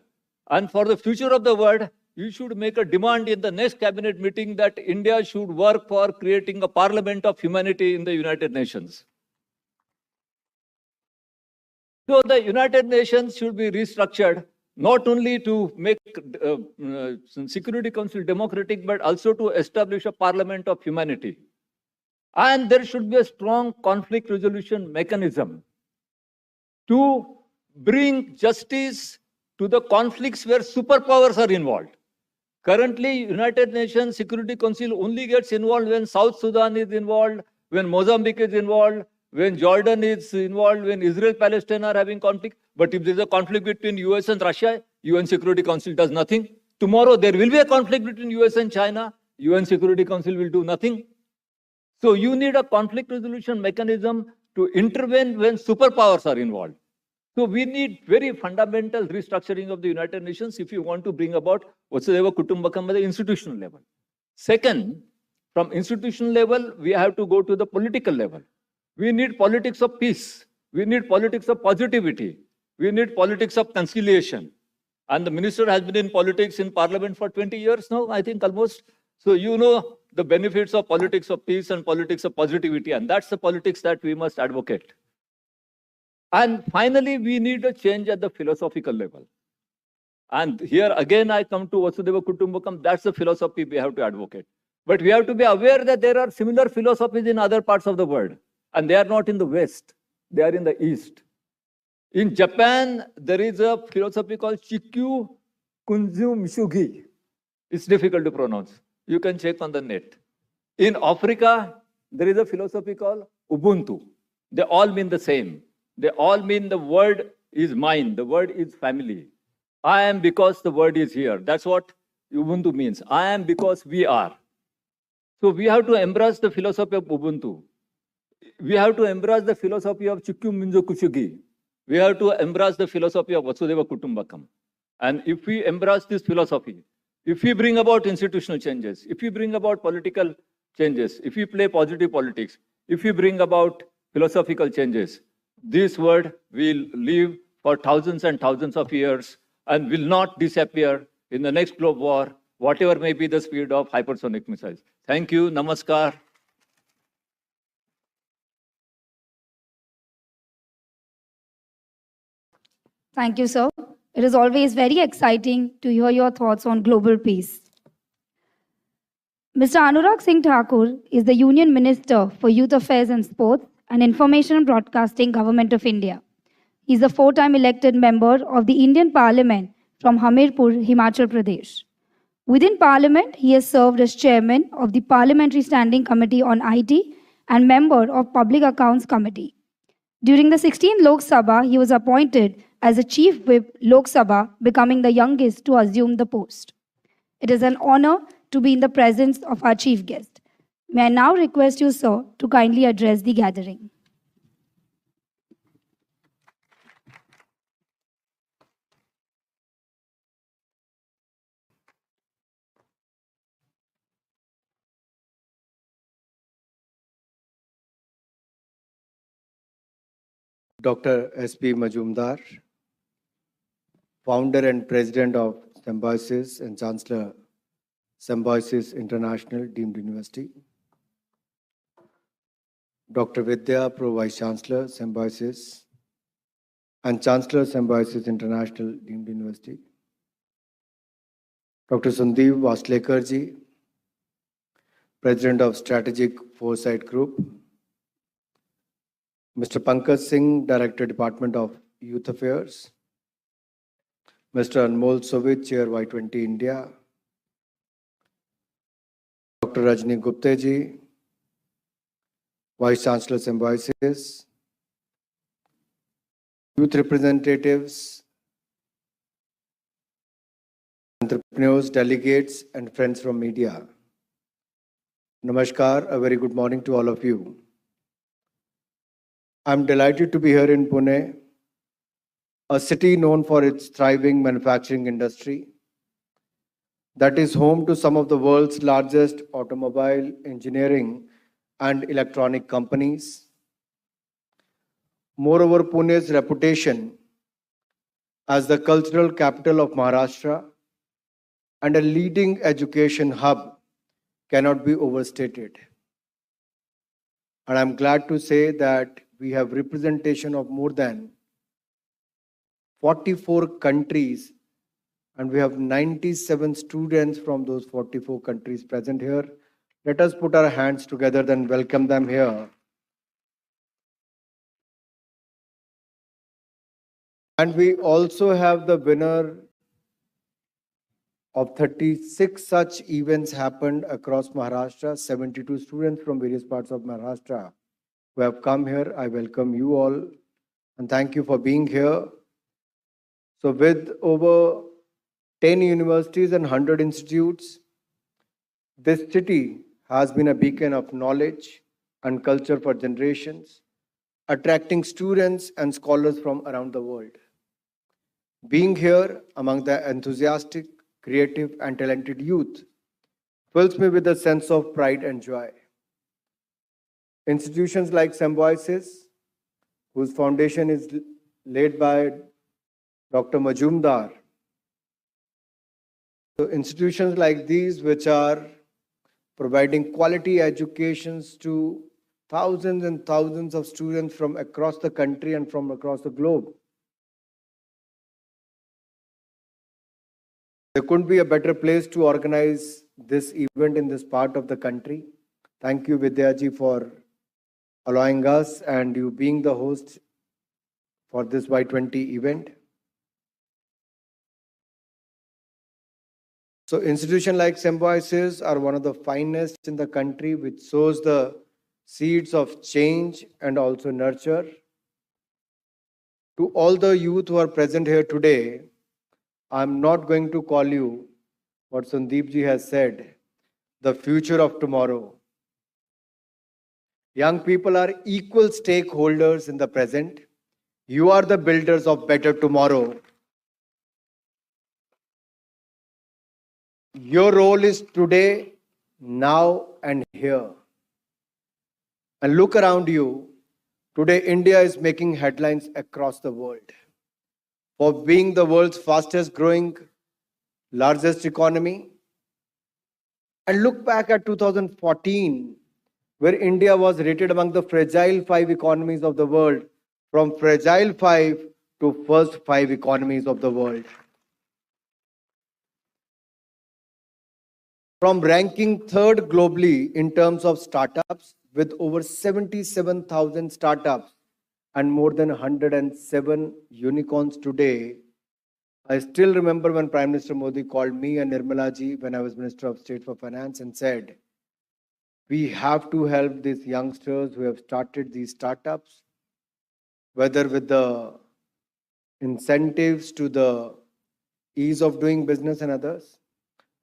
And for the future of the world, you should make a demand in the next cabinet meeting that India should work for creating a Parliament of Humanity in the United Nations. So the United Nations should be restructured, not only to make Security Council democratic, but also to establish a Parliament of Humanity. And there should be a strong conflict resolution mechanism to bring justice to the conflicts where superpowers are involved. Currently, United Nations Security Council only gets involved when South Sudan is involved, when Mozambique is involved, when Jordan is involved, when Israel-Palestine are having conflict. But if there is a conflict between US and Russia, UN Security Council does nothing. Tomorrow, there will be a conflict between US and China, UN Security Council will do nothing. So you need a conflict resolution mechanism to intervene when superpowers are involved. So we need very fundamental restructuring of the United Nations if you want to bring about Vasudhaiva Kutumbakam at the institutional level. Second, from institutional level, we have to go to the political level. We need politics of peace. We need politics of positivity. We need politics of conciliation. And the minister has been in politics in parliament for 20 years now, I think almost. So you know the benefits of politics of peace and politics of positivity. And that's the politics that we must advocate. And finally, we need a change at the philosophical level. And here again, I come to Vasudhaiva Kutumbakam. That's the philosophy we have to advocate. But we have to be aware that there are similar philosophies in other parts of the world. And they are not in the West. They are in the East. In Japan, there is a philosophy called Chikyu Kunzu Mishugi. It's difficult to pronounce. You can check on the net. In Africa, there is a philosophy called Ubuntu. They all mean the same. They all mean the word is mine, the word is family. I am because the word is here. That's what Ubuntu means. I am because we are. So we have to embrace the philosophy of Ubuntu. We have to embrace the philosophy of Chikyu Minjo Kushugi. We have to embrace the philosophy of Vasudhaiva Kutumbakam. And if we embrace this philosophy, if we bring about institutional changes, if we bring about political changes, if we play positive politics, if we bring about philosophical changes, this world will live for thousands and thousands of years and will not disappear in the next globe war, whatever may be the speed of hypersonic missiles. Thank you. Namaskar. Thank you, sir. It is always very exciting to hear your thoughts on global peace. Mr. Anurag Singh Thakur is the Union Minister for Youth Affairs and Sports and Information and Broadcasting, Government of India. He is a four-time elected member of the Indian Parliament from Hamirpur, Himachal Pradesh. Within Parliament, he has served as chairman of the Parliamentary Standing Committee on IT and member of Public Accounts Committee. During the 16th Lok Sabha, he was appointed as a Chief Whip Lok Sabha, becoming the youngest to assume the post. It is an honor to be in the presence of our chief guest. May I now request you, sir, to kindly address the gathering. Dr. S.P. Majumdar, founder and president of Symbiosis and Chancellor, Symbiosis International Deemed University. Dr. Vidya, Pro Vice Chancellor, Symbiosis, and Chancellor, Symbiosis International Deemed University. Dr. Sandeep Vaslekarji, President of Strategic Foresight Group. Mr. Pankaj Singh, Director, Department of Youth Affairs. Mr. Anmol Sovit, Chair, Y20 India. Dr. Rajni Gupta ji, Vice Chancellor, Symbiosis. Youth representatives, entrepreneurs, delegates, and friends from media. Namaskar, a very good morning to all of you. I'm delighted to be here in Pune, a city known for its thriving manufacturing industry that is home to some of the world's largest automobile, engineering, and electronic companies. Moreover, Pune's reputation as the cultural capital of Maharashtra and a leading education hub cannot be overstated. And I'm glad to say that we have representation of more than 44 countries, and we have 97 students from those 44 countries present here. Let us put our hands together and welcome them here. And we also have the winner of 36 such events happened across Maharashtra, 72 students from various parts of Maharashtra who have come here. I welcome you all and thank you for being here. So with over 10 universities and 100 institutes, this city has been a beacon of knowledge and culture for generations, attracting students and scholars from around the world. Being here among the enthusiastic, creative, and talented youth fills me with a sense of pride and joy. Institutions like Symbiosis, whose foundation is laid by Dr. Majumdar. So institutions like these, which are providing quality educations to thousands and thousands of students from across the country and from across the globe. There couldn't be a better place to organize this event in this part of the country. Thank you, Vidyaji, for allowing us and you being the host for this Y20 event. So institutions like Symbiosis are one of the finest in the country, which sows the seeds of change and also nurture. To all the youth who are present here today, I'm not going to call you what Sandeep ji has said, the future of tomorrow. Young people are equal stakeholders in the present. You are the builders of better tomorrow. Your role is today, now and here. And look around you. Today, India is making headlines across the world for being the world's fastest growing, largest economy. And look back at 2014, where India was rated among the fragile 5 economies of the world, from fragile 5 to first 5 economies of the world. From ranking 3rd globally in terms of startups, with over 77,000 startups and more than 107 unicorns today. I still remember when Prime Minister Modi called me and Nirmala ji when I was Minister of State for Finance and said, we have to help these youngsters who have started these startups, whether with the incentives to the ease of doing business and others.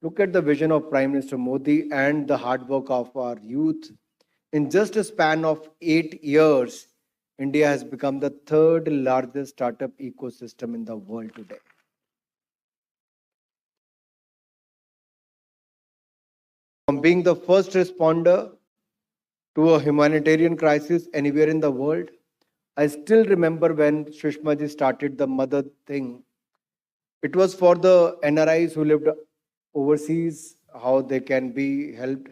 Look at the vision of Prime Minister Modi and the hard work of our youth. In just a span of 8 years, India has become the 3rd largest startup ecosystem in the world today. From being the first responder to a humanitarian crisis anywhere in the world, I still remember when Sushma ji started the mother thing. It was for the NRIs who lived overseas, how they can be helped.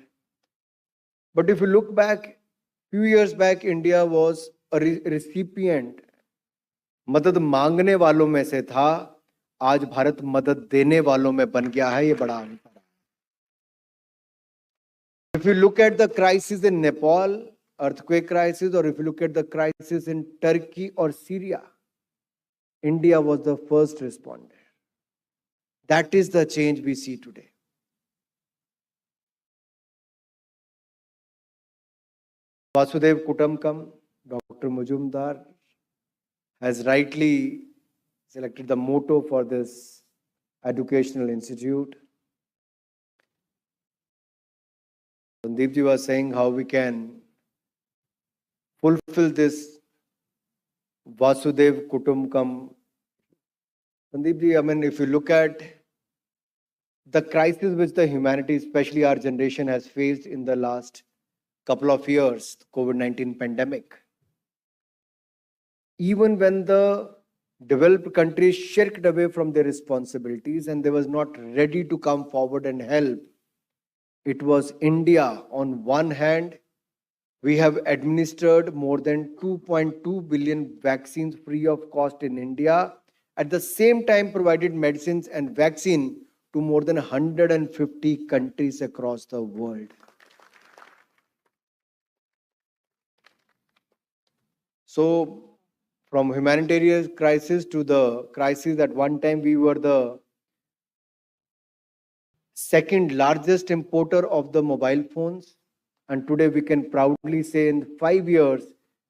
But if you look back, few years back, India was a recipient. मदद मांगने वालों में से था, आज भारत मदद देने वालों में बन गया है, ये बड़ा अंतर है. If you look at the crisis in Nepal, earthquake crisis, or if you look at the crisis in Turkey or Syria, India was the first responder. That is the change we see today. Vasudev Kutumbakam, Dr. Mujumdar, has rightly selected the motto for this educational institute. Sandeep ji was saying how we can fulfill this Vasudev Kutumbakam. Sandeep ji, I mean, if you look at the crisis which the humanity, especially our generation, has faced in the last couple of years, COVID-19 pandemic. Even when the developed countries shirked away from their responsibilities and they was not ready to come forward and help, it was India. On one hand, we have administered more than 2.2 billion vaccines free of cost in India. At the same time, provided medicines and vaccine to more than 150 countries across the world. So, from humanitarian crisis to the crisis, at one time we were the 2nd largest importer of the mobile phones. And today we can proudly say in 5 years,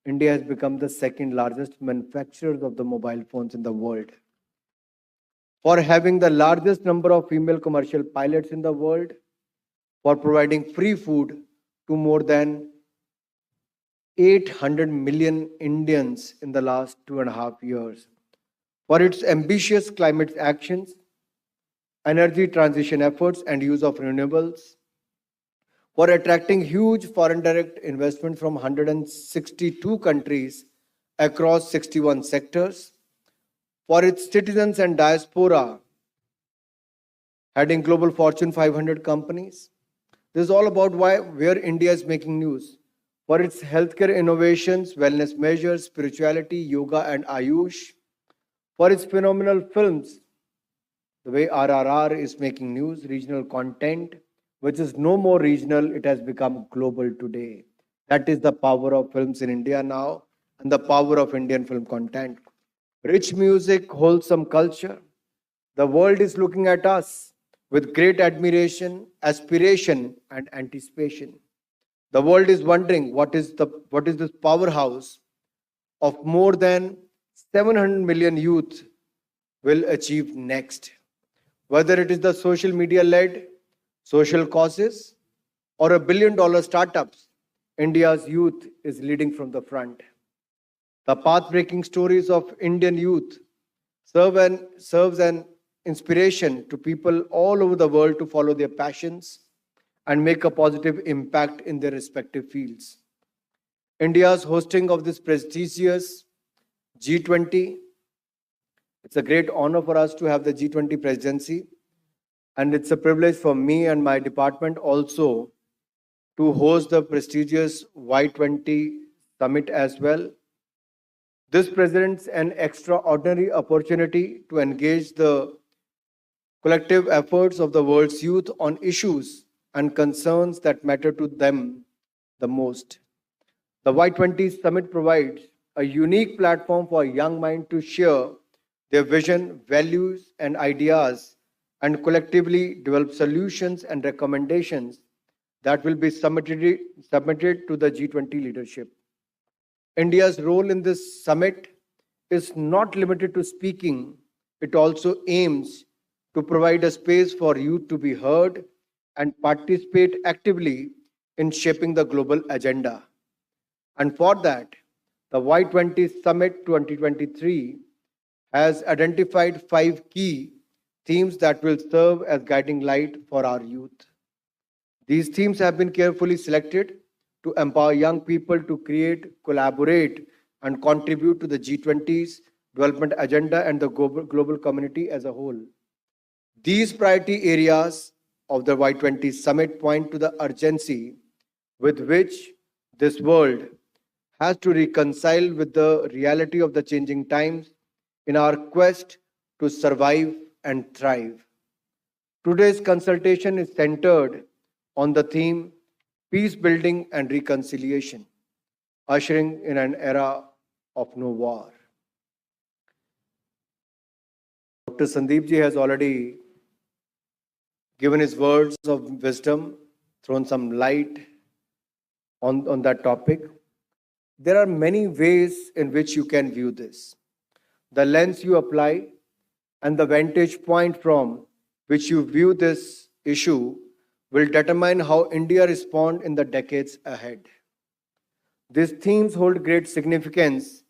India has become the 2nd largest manufacturer of the mobile phones in the world. For having the largest number of female commercial pilots in the world, for providing free food to more than 800 million Indians in the last 2.5 years, for its ambitious climate actions, energy transition efforts and use of renewables, for attracting huge foreign direct investment from 162 countries across 61 sectors, for its citizens and diaspora, heading global Fortune 500 companies. This is all about where India is making news. for its healthcare innovations, wellness measures, spirituality, yoga, and Ayush, for its phenomenal films, the way RRR is making news, regional content, which is no more regional, it has become global today. That is the power of films in India now and the power of Indian film content. Rich music, wholesome culture. The world is looking at us with great admiration, aspiration, and anticipation. The world is wondering what is this powerhouse of more than 700 million youth will achieve next. Whether it is the social media led social causes or $1 billion startups, India's youth is leading from the front. The path-breaking stories of Indian youth serves an inspiration to people all over the world to follow their passions and make a positive impact in their respective fields. India's hosting of this prestigious G20, it's a great honor for us to have the G20 presidency, and it's a privilege for me and my department also to host the prestigious Y20 summit as well. This presents an extraordinary opportunity to engage the collective efforts of the world's youth on issues and concerns that matter to them the most. The Y20 summit provides a unique platform for a young mind to share their vision, values, and ideas, and collectively develop solutions and recommendations that will be submitted to the G20 leadership. India's role in this summit is not limited to speaking. It also aims to provide a space for youth to be heard and participate actively in shaping the global agenda. And for that, the Y20 Summit 2023 has identified 5 key themes that will serve as guiding light for our youth. These themes have been carefully selected to empower young people to create, collaborate, and contribute to the G20's development agenda and the global community as a whole. These priority areas of the Y20 summit point to the urgency with which this world has to reconcile with the reality of the changing times in our quest to survive and thrive. Today's consultation is centered on the theme peace building and reconciliation, ushering in an era of no war. Dr. Sandeep ji has already given his words of wisdom, thrown some light on that topic. There are many ways in which you can view this. The lens you apply and the vantage point from which you view this issue will determine how India responds in the decades ahead. These themes hold great significance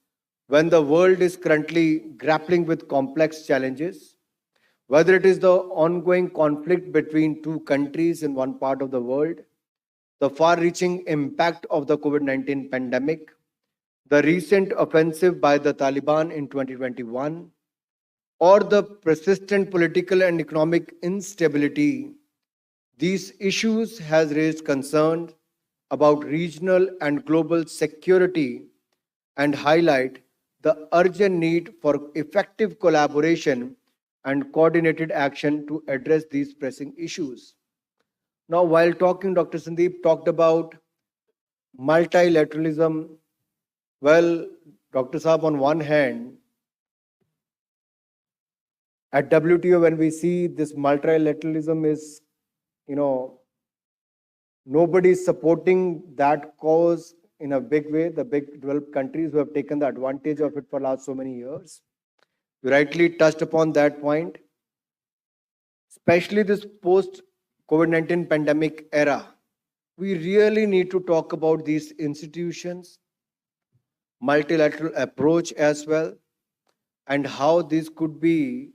when the world is currently grappling with complex challenges, whether it is the ongoing conflict between two countries in one part of the world, the far-reaching impact of the COVID-19 pandemic, the recent offensive by the Taliban in 2021, or the persistent political and economic instability. These issues has raised concerns about regional and global security and highlight the urgent need for effective collaboration and coordinated action to address these pressing issues. Now, while talking, Dr. Sandeep talked about multilateralism. Well, Dr. Saab, on one hand, at WTO, when we see this multilateralism is, nobody is supporting that cause in a big way, the big developed countries who have taken the advantage of it for last so many years. You rightly touched upon that point, especially this post-COVID-19 pandemic era. We really need to talk about these institutions, multilateral approach as well, and how this could be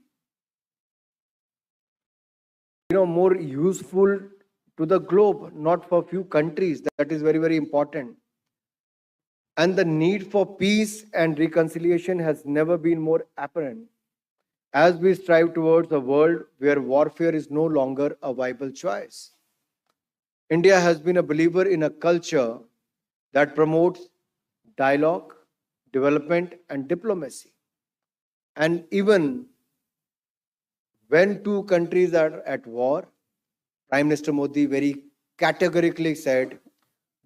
more useful to the globe, not for few countries. That is very, very important. And the need for peace and reconciliation has never been more apparent as we strive towards a world where warfare is no longer a viable choice. India has been a believer in a culture that promotes dialogue, development, and diplomacy. And even when two countries are at war, Prime Minister Modi very categorically said,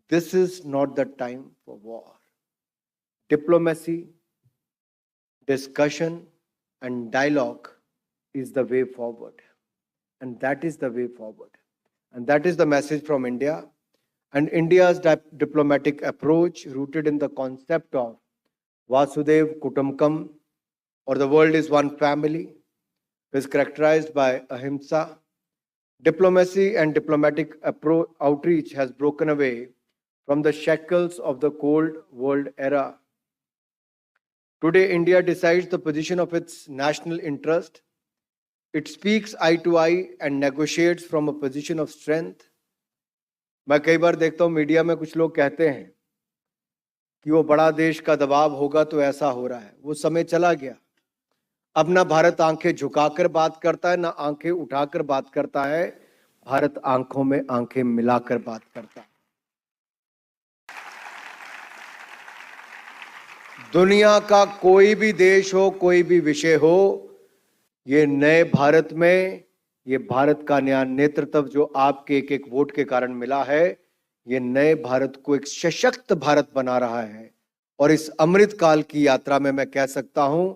this is not the time for war. Diplomacy, discussion, and dialogue is the way forward. And that is the way forward. And that is the message from India. And India's diplomatic approach, rooted in the concept of Vasudev Kutumbakam, or the world is one family, is characterized by ahimsa. Diplomacy and diplomatic outreach has broken away from the shackles of the Cold War era. Today, India decides the position of its national interest. It speaks eye to eye and negotiates from a position of strength. मैं कई बार देखता हूँ media में कुछ लोग कहते हैं कि वो बड़ा देश का दबाव होगा तो ऐसा हो रहा है. वो समय चला गया. अब ना भारत आंखें झुकाकर बात करता है, ना आंखें उठाकर बात करता है. भारत आंखों में आंखें मिलाकर बात करता है. दुनिया का कोई भी देश हो, कोई भी विषय हो, ये नए भारत में, ये भारत का नया नेतृत्व जो आपके एक एक वोट के कारण मिला है, ये नए भारत को एक सशक्त भारत बना रहा है. और इस अमृत काल की यात्रा में मैं कह सकता हूं,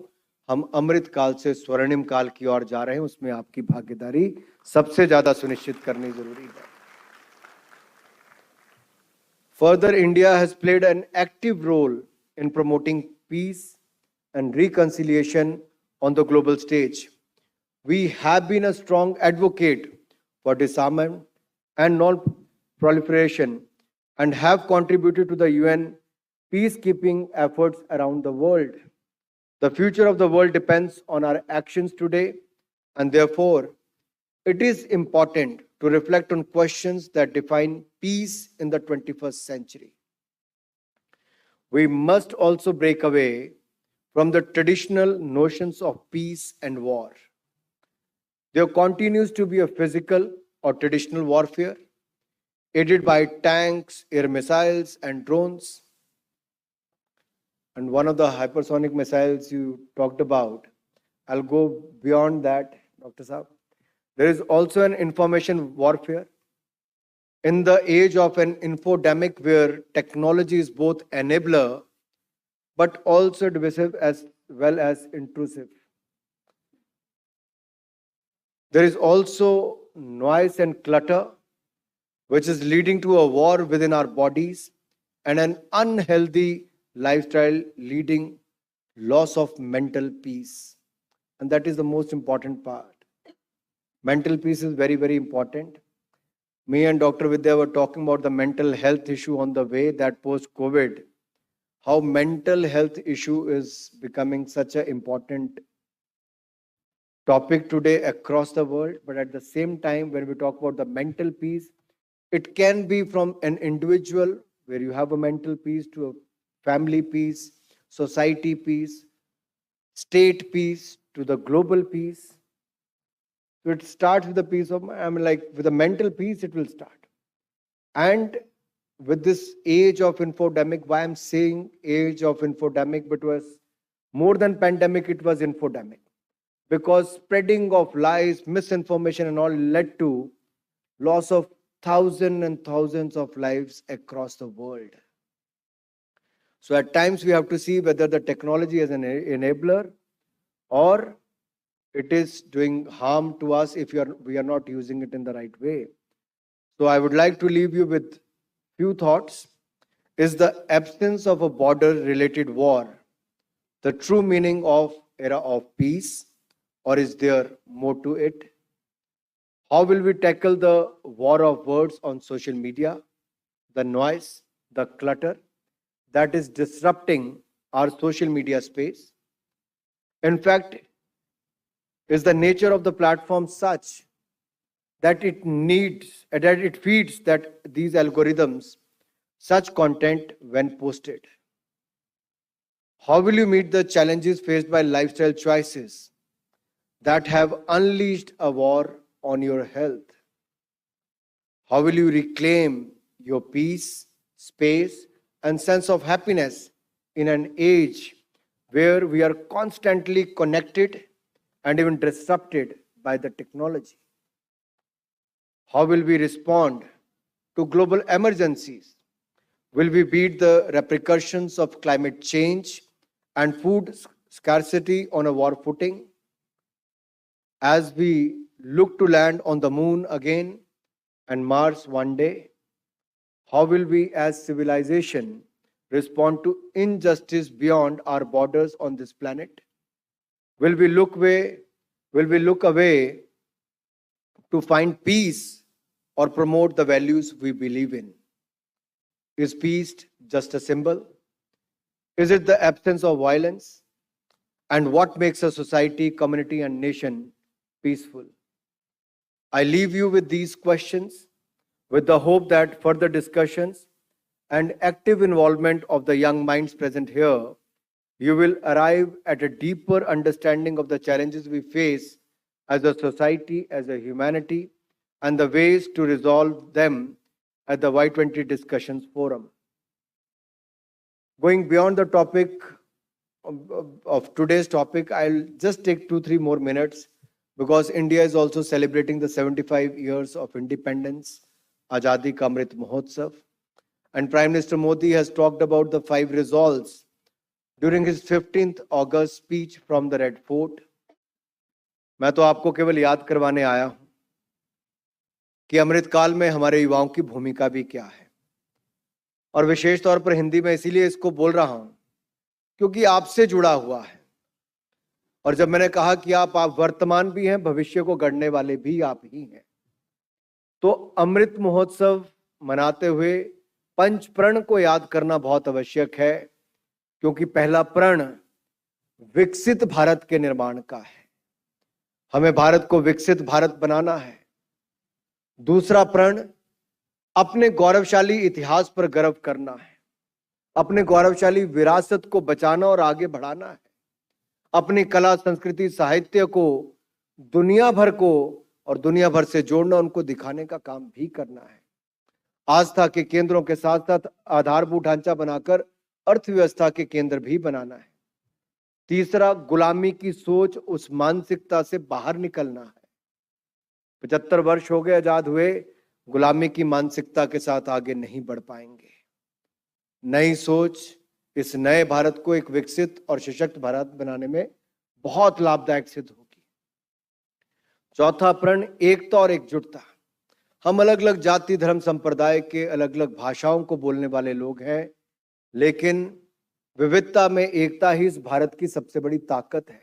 हम अमृत काल से स्वर्णिम काल की ओर जा रहे हैं. उसमें आपकी भागीदारी सबसे ज्यादा सुनिश्चित करनी जरूरी है. Further, India has played an active role in promoting peace and reconciliation on the global stage. We have been a strong advocate for disarmament and non-proliferation and have contributed to the UN peacekeeping efforts around the world. The future of the world depends on our actions today, and therefore, it is important to reflect on questions that define peace in the 21st century. We must also break away from the traditional notions of peace and war. There continues to be a physical or traditional warfare, aided by tanks, air missiles, and drones. And one of the hypersonic missiles you talked about, I'll go beyond that, Dr. Saab. There is also an information warfare. In the age of an infodemic where technology is both enabler but also divisive as well as intrusive. There is also noise and clutter, which is leading to a war within our bodies and an unhealthy lifestyle leading loss of mental peace. And that is the most important part. Mental peace is very, very important. Me and Dr. Vidya were talking about the mental health issue on the way, that post-COVID, how mental health issue is becoming such an important topic today across the world. But at the same time, when we talk about the mental peace, it can be from an individual where you have a mental peace to a family peace, society peace, state peace, to the global peace. So it starts with the peace of, with the mental peace, it will start. And with this age of infodemic, why I'm saying age of infodemic, but it was more than pandemic, it was infodemic. Because spreading of lies, misinformation and all led to loss of thousands and thousands of lives across the world. So at times we have to see whether the technology is an enabler or it is doing harm to us if we are not using it in the right way. So I would like to leave you with few thoughts. Is the absence of a border-related war the true meaning of era of peace, or is there more to it? How will we tackle the war of words on social media, the noise, the clutter that is disrupting our social media space? In fact, is the nature of the platform such that it feeds these algorithms such content when posted? How will you meet the challenges faced by lifestyle choices that have unleashed a war on your health? How will you reclaim your peace, space, and sense of happiness in an age where we are constantly connected and even disrupted by the technology? How will we respond to global emergencies? Will we beat the repercussions of climate change and food scarcity on a war footing? As we look to land on the moon again and Mars one day, how will we as civilization respond to injustice beyond our borders on this planet? Will we look away to find peace or promote the values we believe in? Is peace just a symbol? Is it the absence of violence? And what makes a society, community, and nation peaceful? I leave you with these questions with the hope that further discussions and active involvement of the young minds present here, you will arrive at a deeper understanding of the challenges we face as a society, as a humanity, and the ways to resolve them at the Y20 Discussions Forum. Going beyond the topic of today's topic, I'll just take 2-3 more minutes because India is also celebrating the 75 years of independence, Azadi Ka Amrit Mahotsav. And Prime Minister Modi has talked about the 5 resolves during his 15th August speech from the Red Fort. मैं तो आपको केवल याद करवाने आया हूं कि अमृतकाल में हमारे युवाओं की भूमिका भी क्या है, और विशेष तौर पर हिंदी में इसीलिए इसको बोल रहा हूं क्योंकि आपसे जुड़ा हुआ है। और जब मैंने कहा कि आप वर्तमान भी हैं, भविष्य को गढ़ने वाले भी आप ही हैं, तो अमृत महोत्सव मनाते हुए पंच प्रण को याद करना बहुत आवश्यक है, क्योंकि पहला प्रण विकसित भारत के निर्माण का है। हमें भारत को विकसित भारत बनाना है। दूसरा प्रण अपने गौरवशाली इतिहास पर गर्व करना है, अपने गौरवशाली विरासत को बचाना और आगे बढ़ाना है, अपनी कला, संस्कृति, साहित्य को दुनिया भर से जोड़ना, उनको दिखाने का काम भी करना है। आस्था के केंद्रों के साथ साथ आधारभूत ढांचा बनाकर अर्थव्यवस्था के केंद्र भी बनाना है। तीसरा, गुलामी की सोच, उस मानसिकता से बाहर निकलना है। 75 वर्ष हो गए आजाद हुए, गुलामी की मानसिकता के साथ आगे नहीं बढ़ पाएंगे। नई सोच इस नए भारत को एक विकसित और सशक्त भारत बनाने में बहुत लाभदायक सिद्ध होगी। चौथा प्रण एकता और एकजुटता। हम अलग अलग जाति, धर्म, संप्रदाय के अलग अलग भाषाओं को बोलने वाले लोग हैं, लेकिन विविधता में एकता ही इस भारत की सबसे बड़ी ताकत है।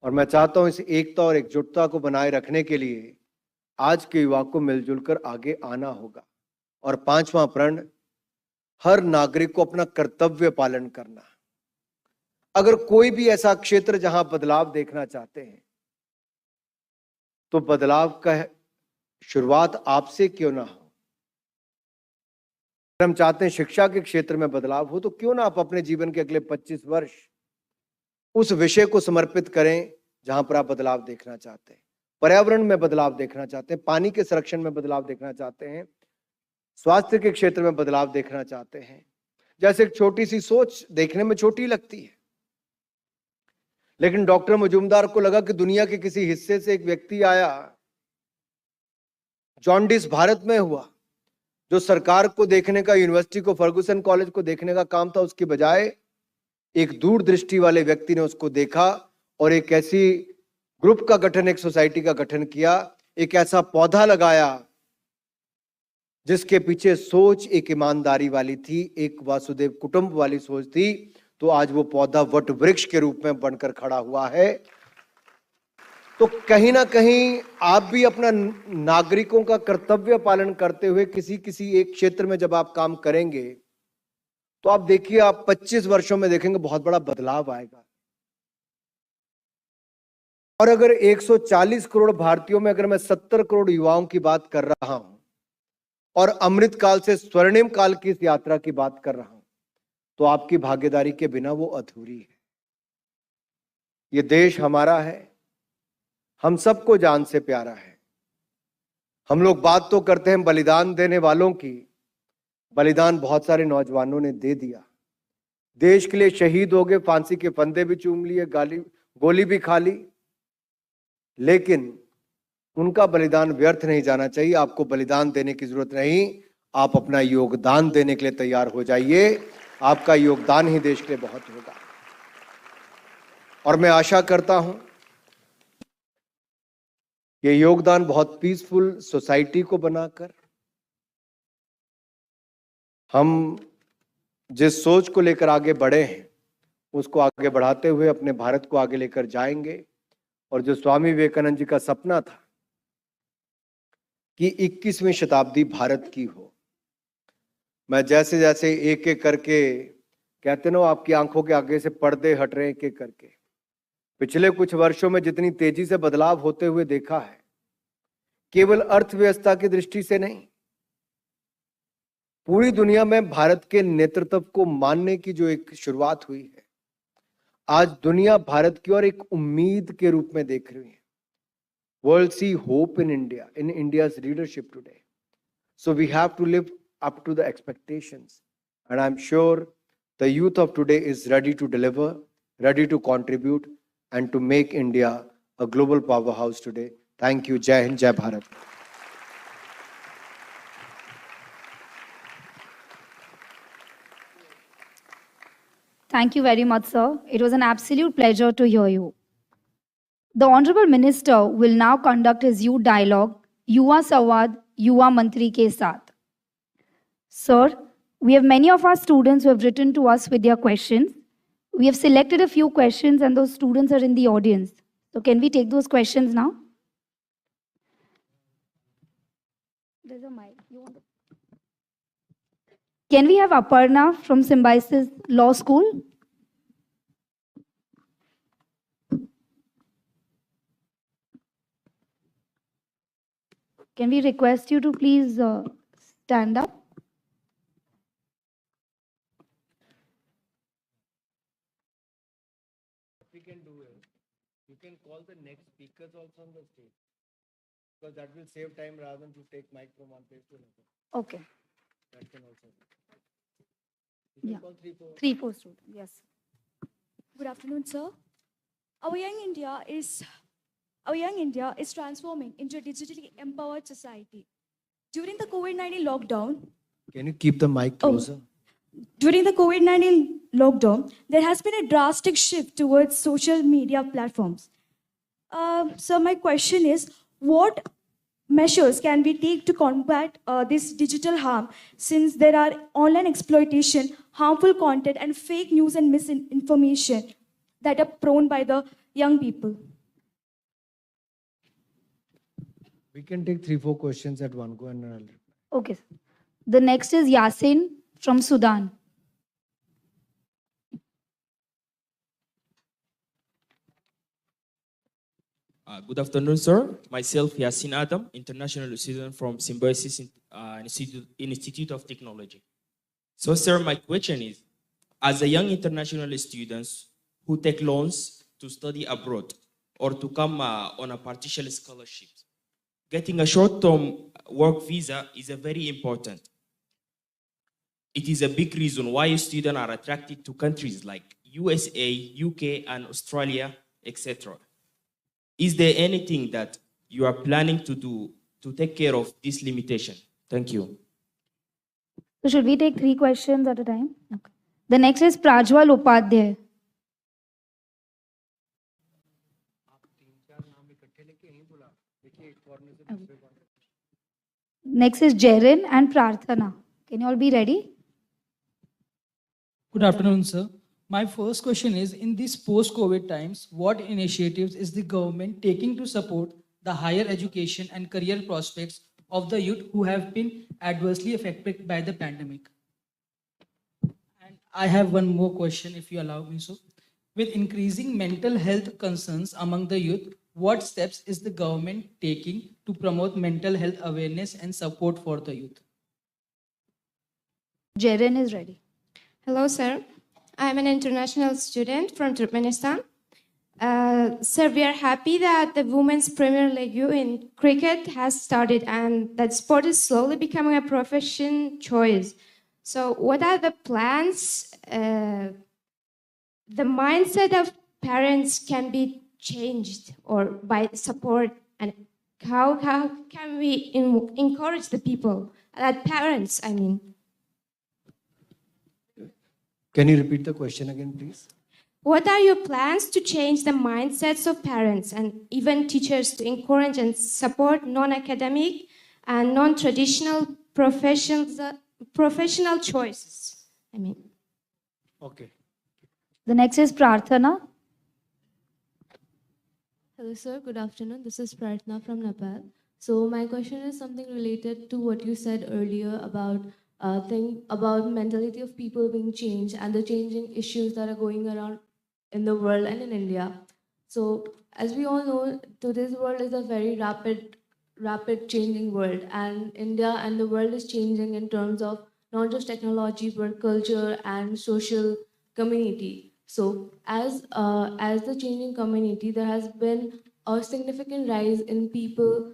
और मैं चाहता हूं इस एकता और एकजुटता को बनाए रखने के लिए आज के युवा को मिलजुल कर आगे आना होगा। और पांचवा प्रण, हर नागरिक को अपना कर्तव्य पालन करना। अगर कोई भी ऐसा क्षेत्र जहां बदलाव देखना चाहते हैं, तो बदलाव का शुरुआत आपसे क्यों ना हो। हम चाहते हैं शिक्षा के क्षेत्र में बदलाव हो, तो क्यों ना आप अपने जीवन के अगले 25 वर्ष उस विषय को समर्पित करें जहां पर आप बदलाव देखना चाहते हैं। पर्यावरण में बदलाव देखना चाहते हैं, पानी के संरक्षण में बदलाव देखना चाहते हैं, स्वास्थ्य के क्षेत्र में बदलाव देखना चाहते हैं। जैसे एक छोटी सी सोच देखने में छोटी लगती है, लेकिन डॉक्टर मजूमदार को लगा कि दुनिया के किसी हिस्से से एक व्यक्ति आया, जॉन्डिस भारत में हुआ, जो सरकार को देखने का, यूनिवर्सिटी को, फर्गुसन कॉलेज को देखने का काम था, उसकी बजाय एक दूरदृष्टि वाले व्यक्ति ने उसको देखा और एक ऐसी ग्रुप का गठन, एक सोसाइटी का गठन किया, एक ऐसा पौधा लगाया जिसके पीछे सोच एक ईमानदारी वाली थी, एक वासुदेव कुटुंब वाली सोच थी। तो आज वो पौधा वट वृक्ष के रूप में बनकर खड़ा हुआ है। तो कहीं ना कहीं आप भी अपना नागरिकों का कर्तव्य पालन करते हुए किसी एक क्षेत्र में जब आप काम करेंगे, तो आप देखिए, आप 25 वर्षों में देखेंगे बहुत बड़ा बदलाव आएगा। और अगर 140 करोड़ भारतीयों में अगर मैं 70 करोड़ युवाओं की बात कर रहा हूं और अमृत काल से स्वर्णिम काल की इस यात्रा की बात कर रहा हूं, तो आपकी भागीदारी के बिना वो अधूरी है। ये देश हमारा है, हम सबको जान से प्यारा है। हम लोग बात तो करते हैं बलिदान देने वालों की, बलिदान बहुत सारे नौजवानों ने दे दिया, देश के लिए शहीद हो गए, फांसी के फंदे भी चूम लिए, गोली भी खा ली, लेकिन उनका बलिदान व्यर्थ नहीं जाना चाहिए। आपको बलिदान देने की जरूरत नहीं, आप अपना योगदान देने के लिए तैयार हो जाइए। आपका योगदान ही देश के लिए बहुत होगा। और मैं आशा करता हूं ये योगदान बहुत पीसफुल सोसाइटी को बनाकर, हम जिस सोच को लेकर आगे बढ़े हैं उसको आगे बढ़ाते हुए अपने भारत को आगे लेकर जाएंगे। और जो स्वामी विवेकानंद जी का सपना था कि 21वीं शताब्दी भारत की हो, मैं जैसे जैसे एक एक करके, कहते ना आपकी आंखों के आगे से पर्दे हट रहे हैं एक एक करके, पिछले कुछ वर्षों में जितनी तेजी से बदलाव होते हुए देखा है, केवल अर्थव्यवस्था की दृष्टि से नहीं, पूरी दुनिया में भारत के नेतृत्व को मानने की जो एक शुरुआत हुई है, आज दुनिया भारत की ओर एक उम्मीद के रूप में देख रही है। World see hope in India, in India's leadership today. So we have to live up to the expectations. And I'm sure the youth of today is ready to deliver, ready to contribute, and to make India a global powerhouse today. Thank you. Jai Hind, Jai Bharat. Thank you very much, sir. It was an absolute pleasure to hear you. The Honorable Minister will now conduct his youth dialogue, Yuva Sawad, Yuva Mantri ke Saath. Sir, we have many of our students who have written to us with their questions. We have selected a few questions and those students are in the audience. So can we take those questions now? There's a mic. Can we have Aparna from Symbiosis Law School? Can we request you to please stand up? What we can do is, you can call the next speakers also on the stage, because that will save time rather than to take mic from one place to another. Okay. That can also be. You can Yeah. call Three, four students. Yes. Good afternoon, sir. Our young India is transforming into a digitally empowered society. During the COVID-19 lockdown, Can you keep the mic closer? during the COVID-19 lockdown, there has been a drastic shift towards social media platforms. So my question is, what measures can we take to combat this digital harm, since there are online exploitation, harmful content, and fake news and misinformation that are prone by the young people? We can take 3-4 questions at one go and I'll reply. Okay. The next is Yasin from Sudan. Good afternoon, sir. Myself, Yasin Adam, international student from Symbiosis Institute of Technology. So, sir, my question is, as a young international students who take loans to study abroad or to come on a partial scholarship, getting a short-term work visa is a very important. It is a big reason why students are attracted to countries like USA, UK, and Australia, etc. Is there anything that you are planning to do to take care of this limitation? Thank you. So should we take 3 questions at a time? Okay. The next is Prajwal Upadhyay. Next is Jerin and Prarthana. Can you all be ready? Good afternoon, sir. My first question is, in these post-COVID times, what initiatives is the government taking to support the higher education and career prospects of the youth who have been adversely affected by the pandemic? And I have one more question, if you allow me so. With increasing mental health concerns among the youth, what steps is the government taking to promote mental health awareness and support for the youth? Jerin is ready. Hello, sir. I'm an international student from Turkmenistan. Sir, we are happy that the Women's Premier League in cricket has started and that sport is slowly becoming a profession choice. So, what are the plans? The mindset of parents can be changed or by support, and how can we encourage the people, that parents, I mean. Can you repeat the question again, please? What are your plans to change the mindsets of parents and even teachers to encourage and support non-academic and non-traditional professional choices? I mean. Okay. The next is Prarthana. Hello, sir. Good afternoon. This is Prarthana from Nepal. So my question is something related to what you said earlier about about mentality of people being changed and the changing issues that are going around in the world and in India. So as we all know, today's world is a very rapid changing world, and India and the world is changing in terms of not just technology but culture and social community. So as the changing community, there has been a significant rise in people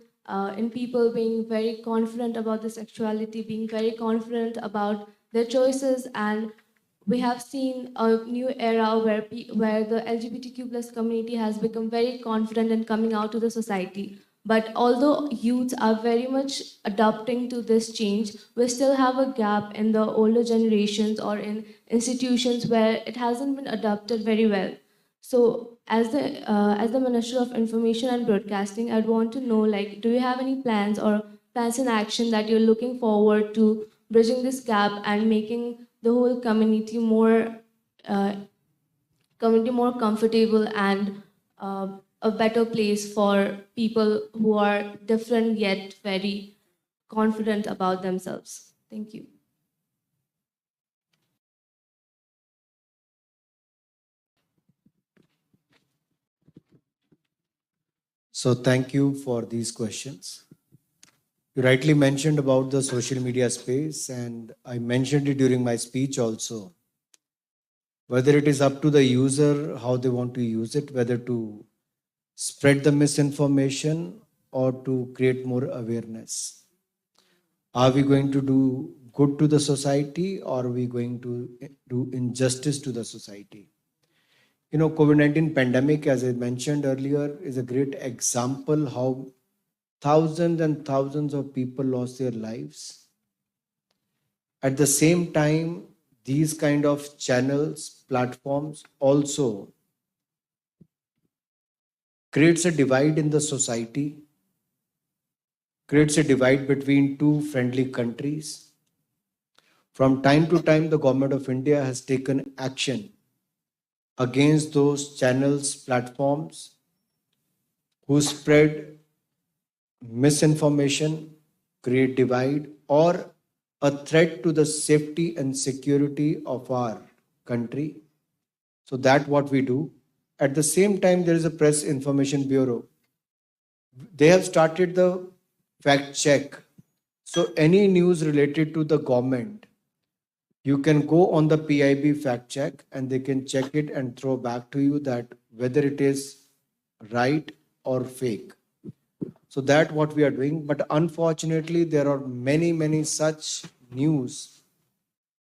being very confident about their sexuality, being very confident about their choices, and we have seen a new era where the LGBTQ plus community has become very confident in coming out to the society. But although youths are very much adapting to this change, we still have a gap in the older generations or in institutions where it hasn't been adapted very well. So, as the Minister of Information and Broadcasting, I'd want to know, like, do you have any plans or plans in action that you're looking forward to bridging this gap and making the whole community more comfortable and a better place for people who are different yet very confident about themselves? Thank you. So thank you for these questions. You rightly mentioned about the social media space, and I mentioned it during my speech also. Whether it is up to the user, how they want to use it, whether to spread the misinformation or to create more awareness. Are we going to do good to the society, or are we going to do injustice to the society? You know, COVID-19 pandemic, as I mentioned earlier, is a great example how thousands and thousands of people lost their lives. At the same time, these kind of channels, platforms also creates a divide in the society, creates a divide between two friendly countries. From time to time, the government of India has taken action against those channels, platforms who spread misinformation, create divide, or a threat to the safety and security of our country. So that's what we do. At the same time, there is a Press Information Bureau. They have started the fact check. So any news related to the government, you can go on the PIB fact check and they can check it and throw back to you that whether it is right or fake. So that's what we are doing. But unfortunately, there are many such news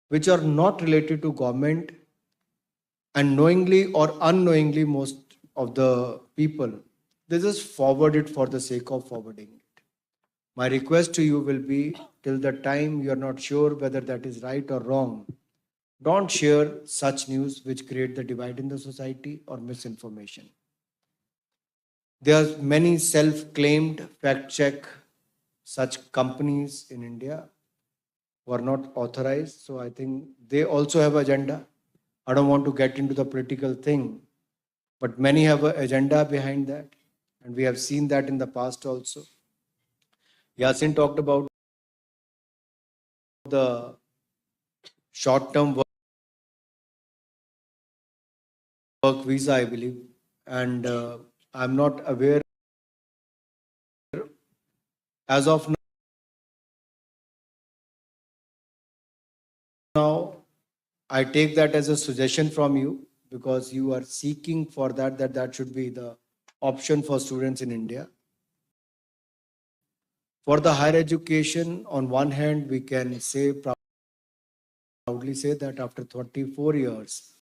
which are not related to government, and knowingly or unknowingly, most of the people, they just forward it for the sake of forwarding it. My request to you will be, till the time you are not sure whether that is right or wrong, don't share such news which create the divide in the society or misinformation. There are many self-claimed fact-check such companies in India who are not authorized. So I think they also have agenda. I don't want to get into the political thing, but many have an agenda behind that. And we have seen that in the past also. Yasin talked about the short-term work visa, I believe. And I'm not aware as of now. I take that as a suggestion from you, because you are seeking for that should be the option for students in India. For the higher education, on one hand, we can say proudly say that after 34 years,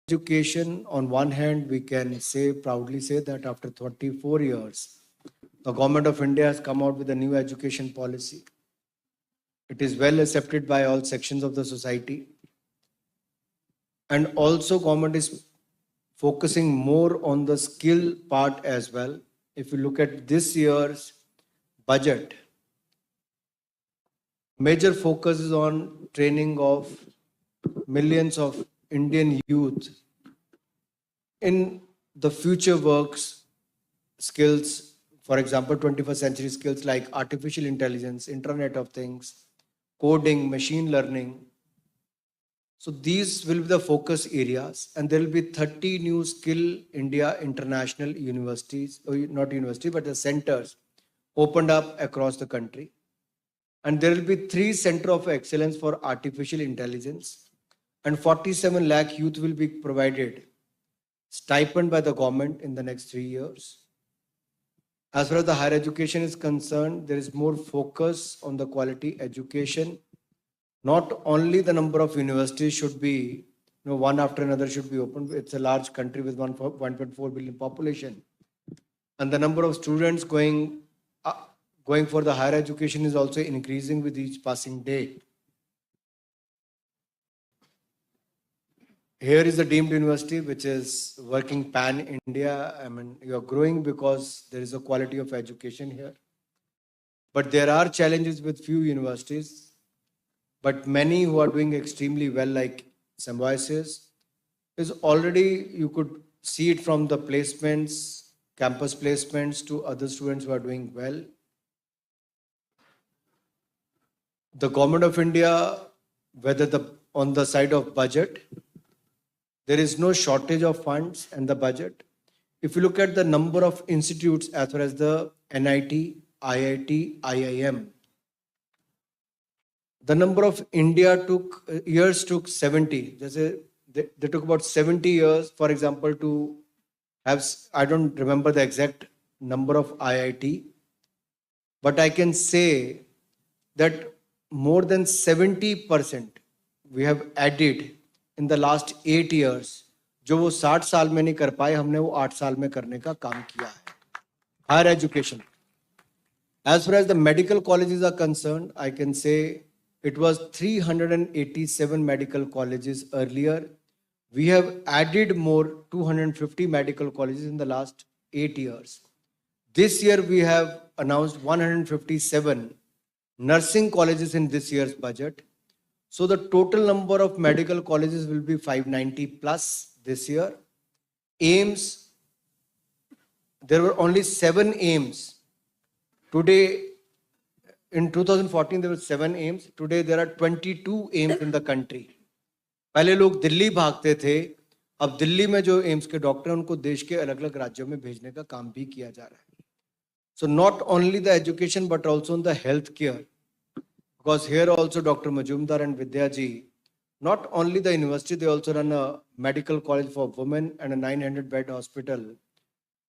education, on one hand, we can proudly say that after 34 years, the government of India has come out with a new education policy. It is well accepted by all sections of the society. And also government is focusing more on the skill part as well. If you look at this year's budget, major focus is on training of millions of Indian youth in the future works skills, for example, 21st century skills like artificial intelligence, Internet of Things, coding, machine learning. So these will be the focus areas, and there will be 30 new Skill India international universities, or not university, but the centers opened up across the country. And there will be 3 centers of excellence for artificial intelligence, and 47 lakh youth will be provided stipend by the government in the next 3 years. As far as the higher education is concerned, there is more focus on the quality education. Not only the number of universities should be, one after another should be opened. It's a large country with 1.4 billion population. And the number of students going for the higher education is also increasing with each passing day. Here is the deemed university, which is working pan-India. I mean, you are growing because there is a quality of education here. But there are challenges with few universities. But many who are doing extremely well, like Symbiosis, is already, you could see it from the placements, campus placements to other students who are doing well. The government of India, whether on the side of budget, there is no shortage of funds in the budget. If you look at the number of institutes as far as the NIT, IIT, IIM, the number of India took 70. They took about 70 years, for example, to have, I don't remember the exact number of IIT, but I can say that more than 70% we have added in the last 8 years. जो वो 60 साल में नहीं कर पाए, हमने वो 8 साल में करने का काम किया है. Higher education. As far as the medical colleges are concerned, I can say it was 387 medical colleges earlier. We have added more 250 medical colleges in the last 8 years. This year we have announced 157 nursing colleges in this year's budget. So the total number of medical colleges will be 590 plus this year. AIMS, there were only 7 AIMS. Today, in 2014, there were 7 AIMS. Today, there are 22 AIMS in the country. पहले लोग दिल्ली भागते थे, अब दिल्ली में जो AIIMS के doctor हैं उनको देश के अलग अलग राज्यों में भेजने का काम भी किया जा रहा है. So not only the education but also in the health care. Because here also Dr. Majumdar and Vidya ji, not only the university, they also run a medical college for women and a 900-bed hospital,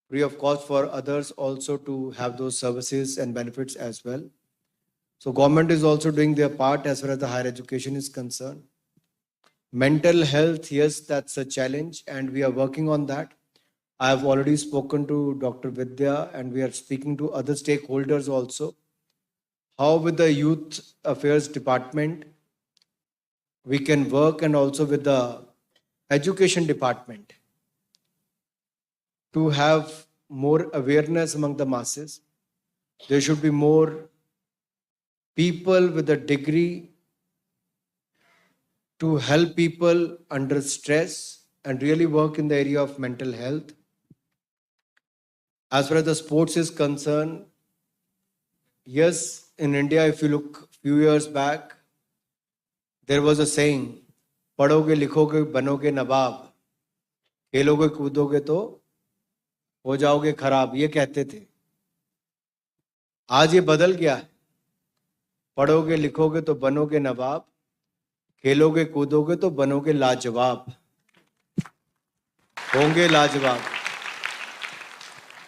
free of cost for others also to have those services and benefits as well. So government is also doing their part as far as the higher education is concerned. Mental health, yes, that's a challenge and we are working on that. I have already spoken to Dr. Vidya and we are speaking to other stakeholders also. How with the Youth Affairs Department, we can work and also with the Education Department to have more awareness among the masses. There should be more people with a degree to help people under stress and really work in the area of mental health. As far as the sports is concerned, yes, in India, if you look few years back, there was a saying, पढ़ोगे लिखोगे बनोगे नवाब, खेलोगे कूदोगे तो हो जाओगे खराब, ये कहते थे. आज ये बदल गया है. पढ़ोगे लिखोगे तो बनोगे नवाब, खेलोगे कूदोगे तो बनोगे लाजवाब, होंगे लाजवाब.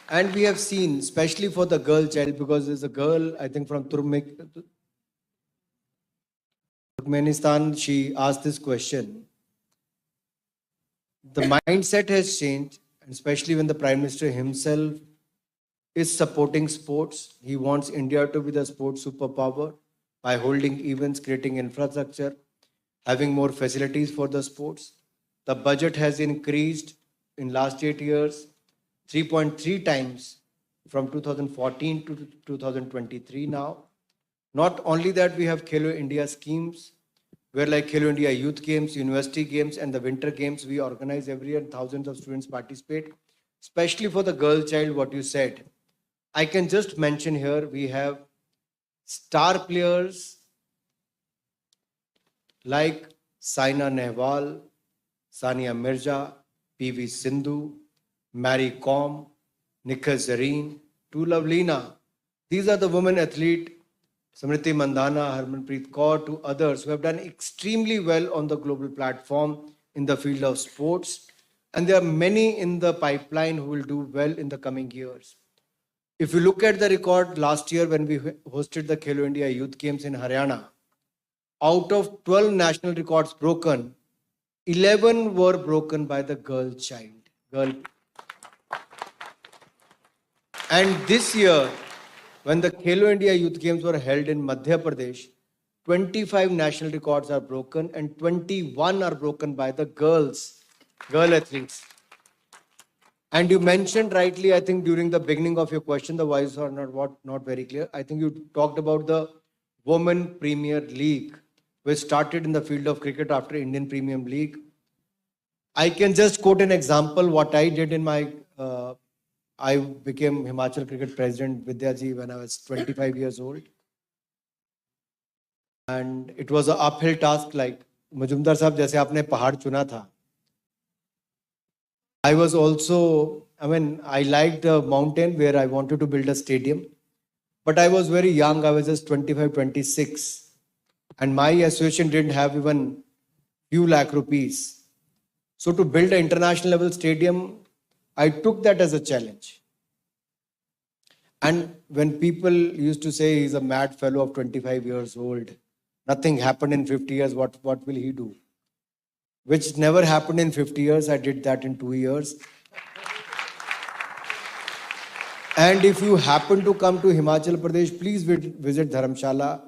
And we have seen, especially for the girl child, because there's a girl, I think from Turkmenistan, she asked this question. The mindset has changed, especially when the Prime Minister himself is supporting sports. He wants India to be the sports superpower by holding events, creating infrastructure, having more facilities for the sports. The budget has increased in last 8 years 3.3 times from 2014 to 2023 now. Not only that, we have Khelo India schemes, where like Khelo India Youth Games, University Games, and the Winter Games we organize every year. Thousands of students participate, especially for the girl child, what you said. I can just mention here, we have star players like Saina Nehwal, Sania Mirza, PV Sindhu, Mary Kom, Nikhil Zareen, Tulavlina. These are the women athletes, Smriti Mandhana, Harmanpreet Kaur, to others who have done extremely well on the global platform in the field of sports. And there are many in the pipeline who will do well in the coming years. If you look at the record last year when we hosted the Khelo India Youth Games in Haryana, out of 12 national records broken, 11 were broken by the girl child. And this year, when the Khelo India Youth Games were held in Madhya Pradesh, 25 national records are broken and 21 are broken by the girl athletes. And you mentioned rightly, I think during the beginning of your question, the voice are not very clear. I think you talked about the Women Premier League, which started in the field of cricket after Indian Premium League. I can just quote an example, what I did in my, I became Himachal Cricket President Vidyaji when I was 25 years old. And it was an uphill task, like Majumdar Sahab, jaise aapne pahad chuna tha. I was also, I liked the mountain where I wanted to build a stadium. But I was very young, I was just 25, 26. And my association didn't have even few lakh rupees. So to build an international level stadium, I took that as a challenge. And when people used to say he's a mad fellow of 25 years old, nothing happened in 50 years, what will he do? Which never happened in 50 years, I did that in 2 years. And if you happen to come to Himachal Pradesh, please visit Dharamshala.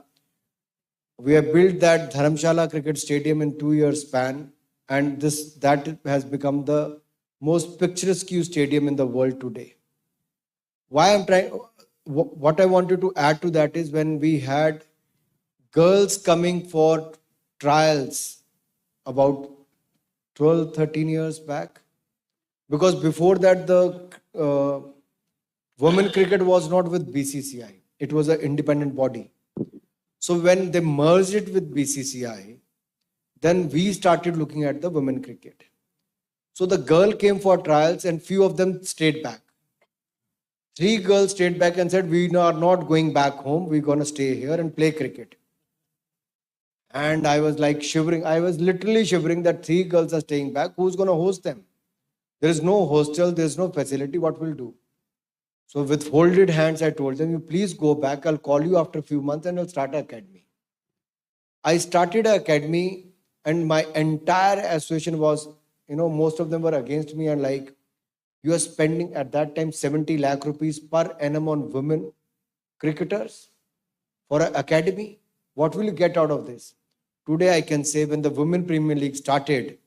We have built that Dharamshala cricket stadium in 2 years span. And that has become the most picturesque stadium in the world today. What I wanted to add to that is when we had girls coming for trials about 12, 13 years back. Because before that, the women cricket was not with BCCI. It was an independent body. So when they merged it with BCCI, then we started looking at the women cricket. So the girl came for trials and few of them stayed back. 3 girls stayed back and said, we are not going back home. We're going to stay here and play cricket. And I was like shivering. I was literally shivering that 3 girls are staying back. Who's going to host them? There is no hostel. There is no facility. What will do? So with folded hands, I told them, you please go back. I'll call you after a few months and I'll start an academy. I started an academy and my entire association was, most of them were against me and like, you are spending at that time 70 lakh rupees per annum on women cricketers for an academy. What will you get out of this? Today I can say when the Women Premier League started,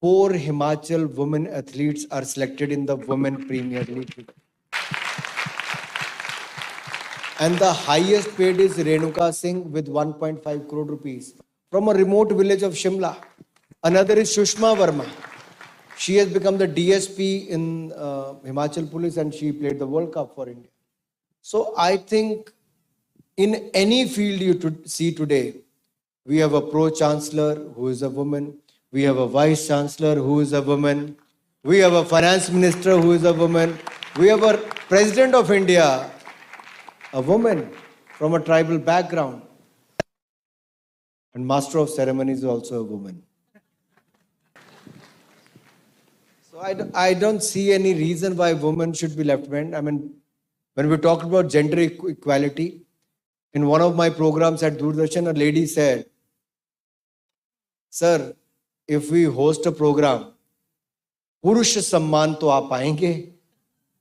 4 Himachal women athletes are selected in the Women Premier League. And the highest paid is Renuka Singh with 1.5 crore rupees from a remote village of Shimla. Another is Shushma Verma. She has become the DSP in Himachal Police and she played the World Cup for India. So I think in any field you see today, we have a Pro-Chancellor who is a woman. We have a Vice-Chancellor who is a woman. We have a Finance Minister who is a woman. We have a President of India, a woman from a tribal background. And Master of Ceremonies is also a woman. So I don't see any reason why women should be left behind. When we talk about gender equality, in one of my programs at Doordarshan, a lady said, Sir, if we host a program, Purush Samman to aap aayenge?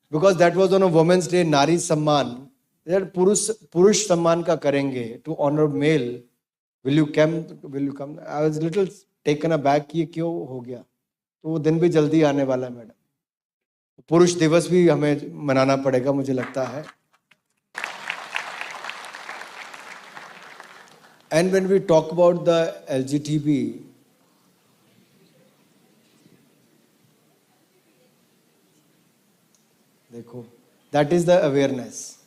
Because that was on a Women's Day, Nari Samman. That Purush Samman ka karenge to honor male. Will you come? Will you come? I was a little taken aback कि ये क्यों हो गया. तो वो दिन भी जल्दी आने वाला है मैडम. पुरुष दिवस भी हमें मनाना पड़ेगा मुझे लगता है. And when we talk about the LGTB, देखो, that is the awareness.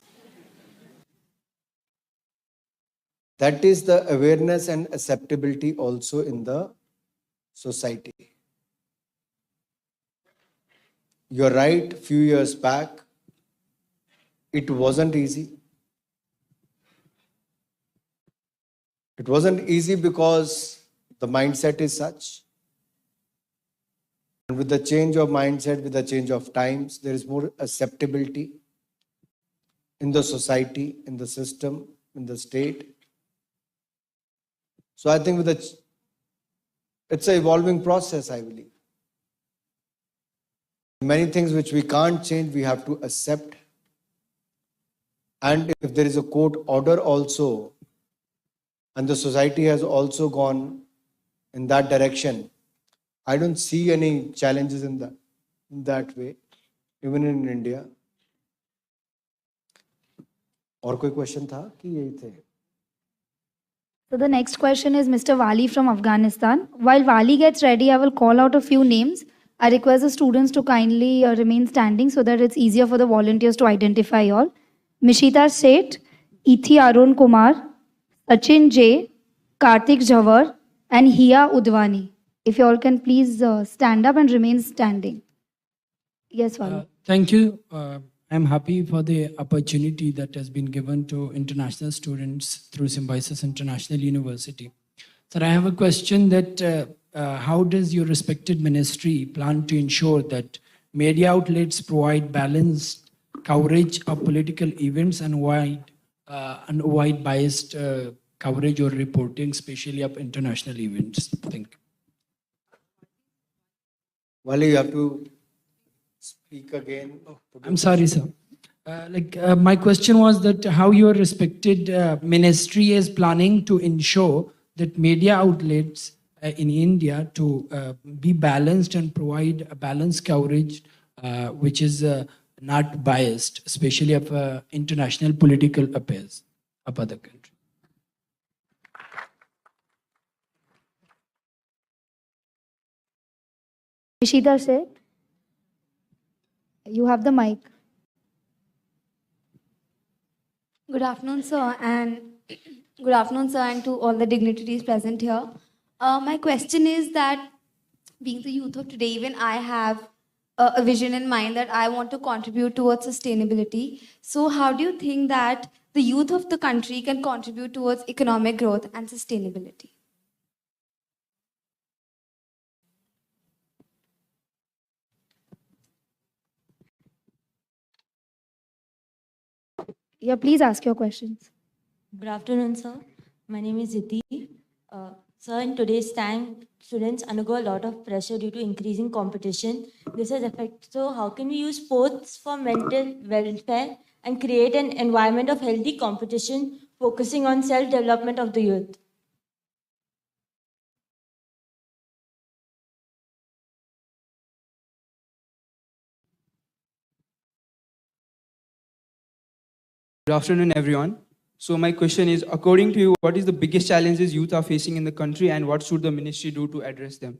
That is the awareness and acceptability also in the society. You're right, few years back, it wasn't easy. It wasn't easy because the mindset is such. And with the change of mindset, with the change of times, there is more acceptability in the society, in the system, in the state. So I think it's an evolving process, I believe. Many things which we can't change, we have to accept. And if there is a court order also, and the society has also gone in that direction, I don't see any challenges in that way, even in India. और कोई question था कि यही थे? So the next question is Mr. Wali from Afghanistan. While Wali gets ready, I will call out a few names. I request the students to kindly remain standing so that it's easier for the volunteers to identify you all. Mishita Seth, Ithi Arun Kumar, Sachin J, Karthik Jhawar, and Hiya Udvani. If you all can please stand up and remain standing. Yes, Wali. Thank you. I'm happy for the opportunity that has been given to international students through Symbiosis International University. Sir, I have a question that how does your respected ministry plan to ensure that media outlets provide balanced coverage of political events and wide biased coverage or reporting, especially of international events? Thank you. Wali, you have to speak again. I'm sorry, sir. My question was that how your respected ministry is planning to ensure that media outlets in India to be balanced and provide a balanced coverage which is not biased, especially of international political affairs of other countries. Mishita Seth, you have the mic. Good afternoon, sir, and to all the dignitaries present here. My question is that, being the youth of today, even I have a vision in mind that I want to contribute towards sustainability. So, how do you think that the youth of the country can contribute towards economic growth and sustainability? Yeah, please ask your questions. Good afternoon, sir. My name is Ziti. Sir, in today's time, students undergo a lot of pressure due to increasing competition. This has affected, so how can we use sports for mental welfare and create an environment of healthy competition, focusing on self-development of the youth? Good afternoon, everyone. So my question is, according to you, what is the biggest challenges youth are facing in the country and what should the ministry do to address them?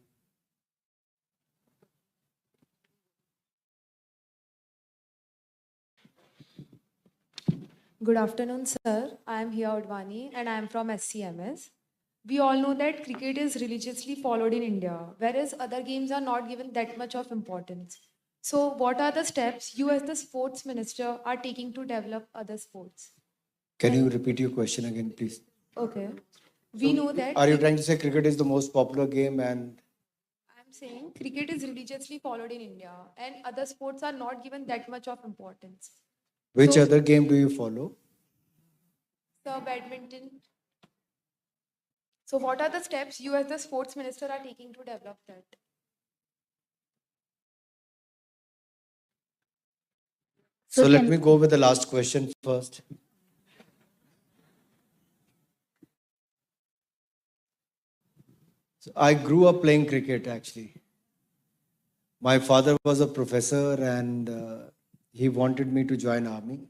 Good afternoon, sir. I am Hiya Udvani and I am from SCMS. We all know that cricket is religiously followed in India, whereas other games are not given that much of importance. So what are the steps you as the sports minister are taking to develop other sports? Can you repeat your question again, please? Okay. We know that... Are you trying to say cricket is the most popular game and... I'm saying cricket is religiously followed in India and other sports are not given that much of importance. Which other game do you follow? So badminton. So what are the steps you as the sports minister are taking to develop that? So let me go with the last question first. So I grew up playing cricket actually. My father was a professor and he wanted me to join army.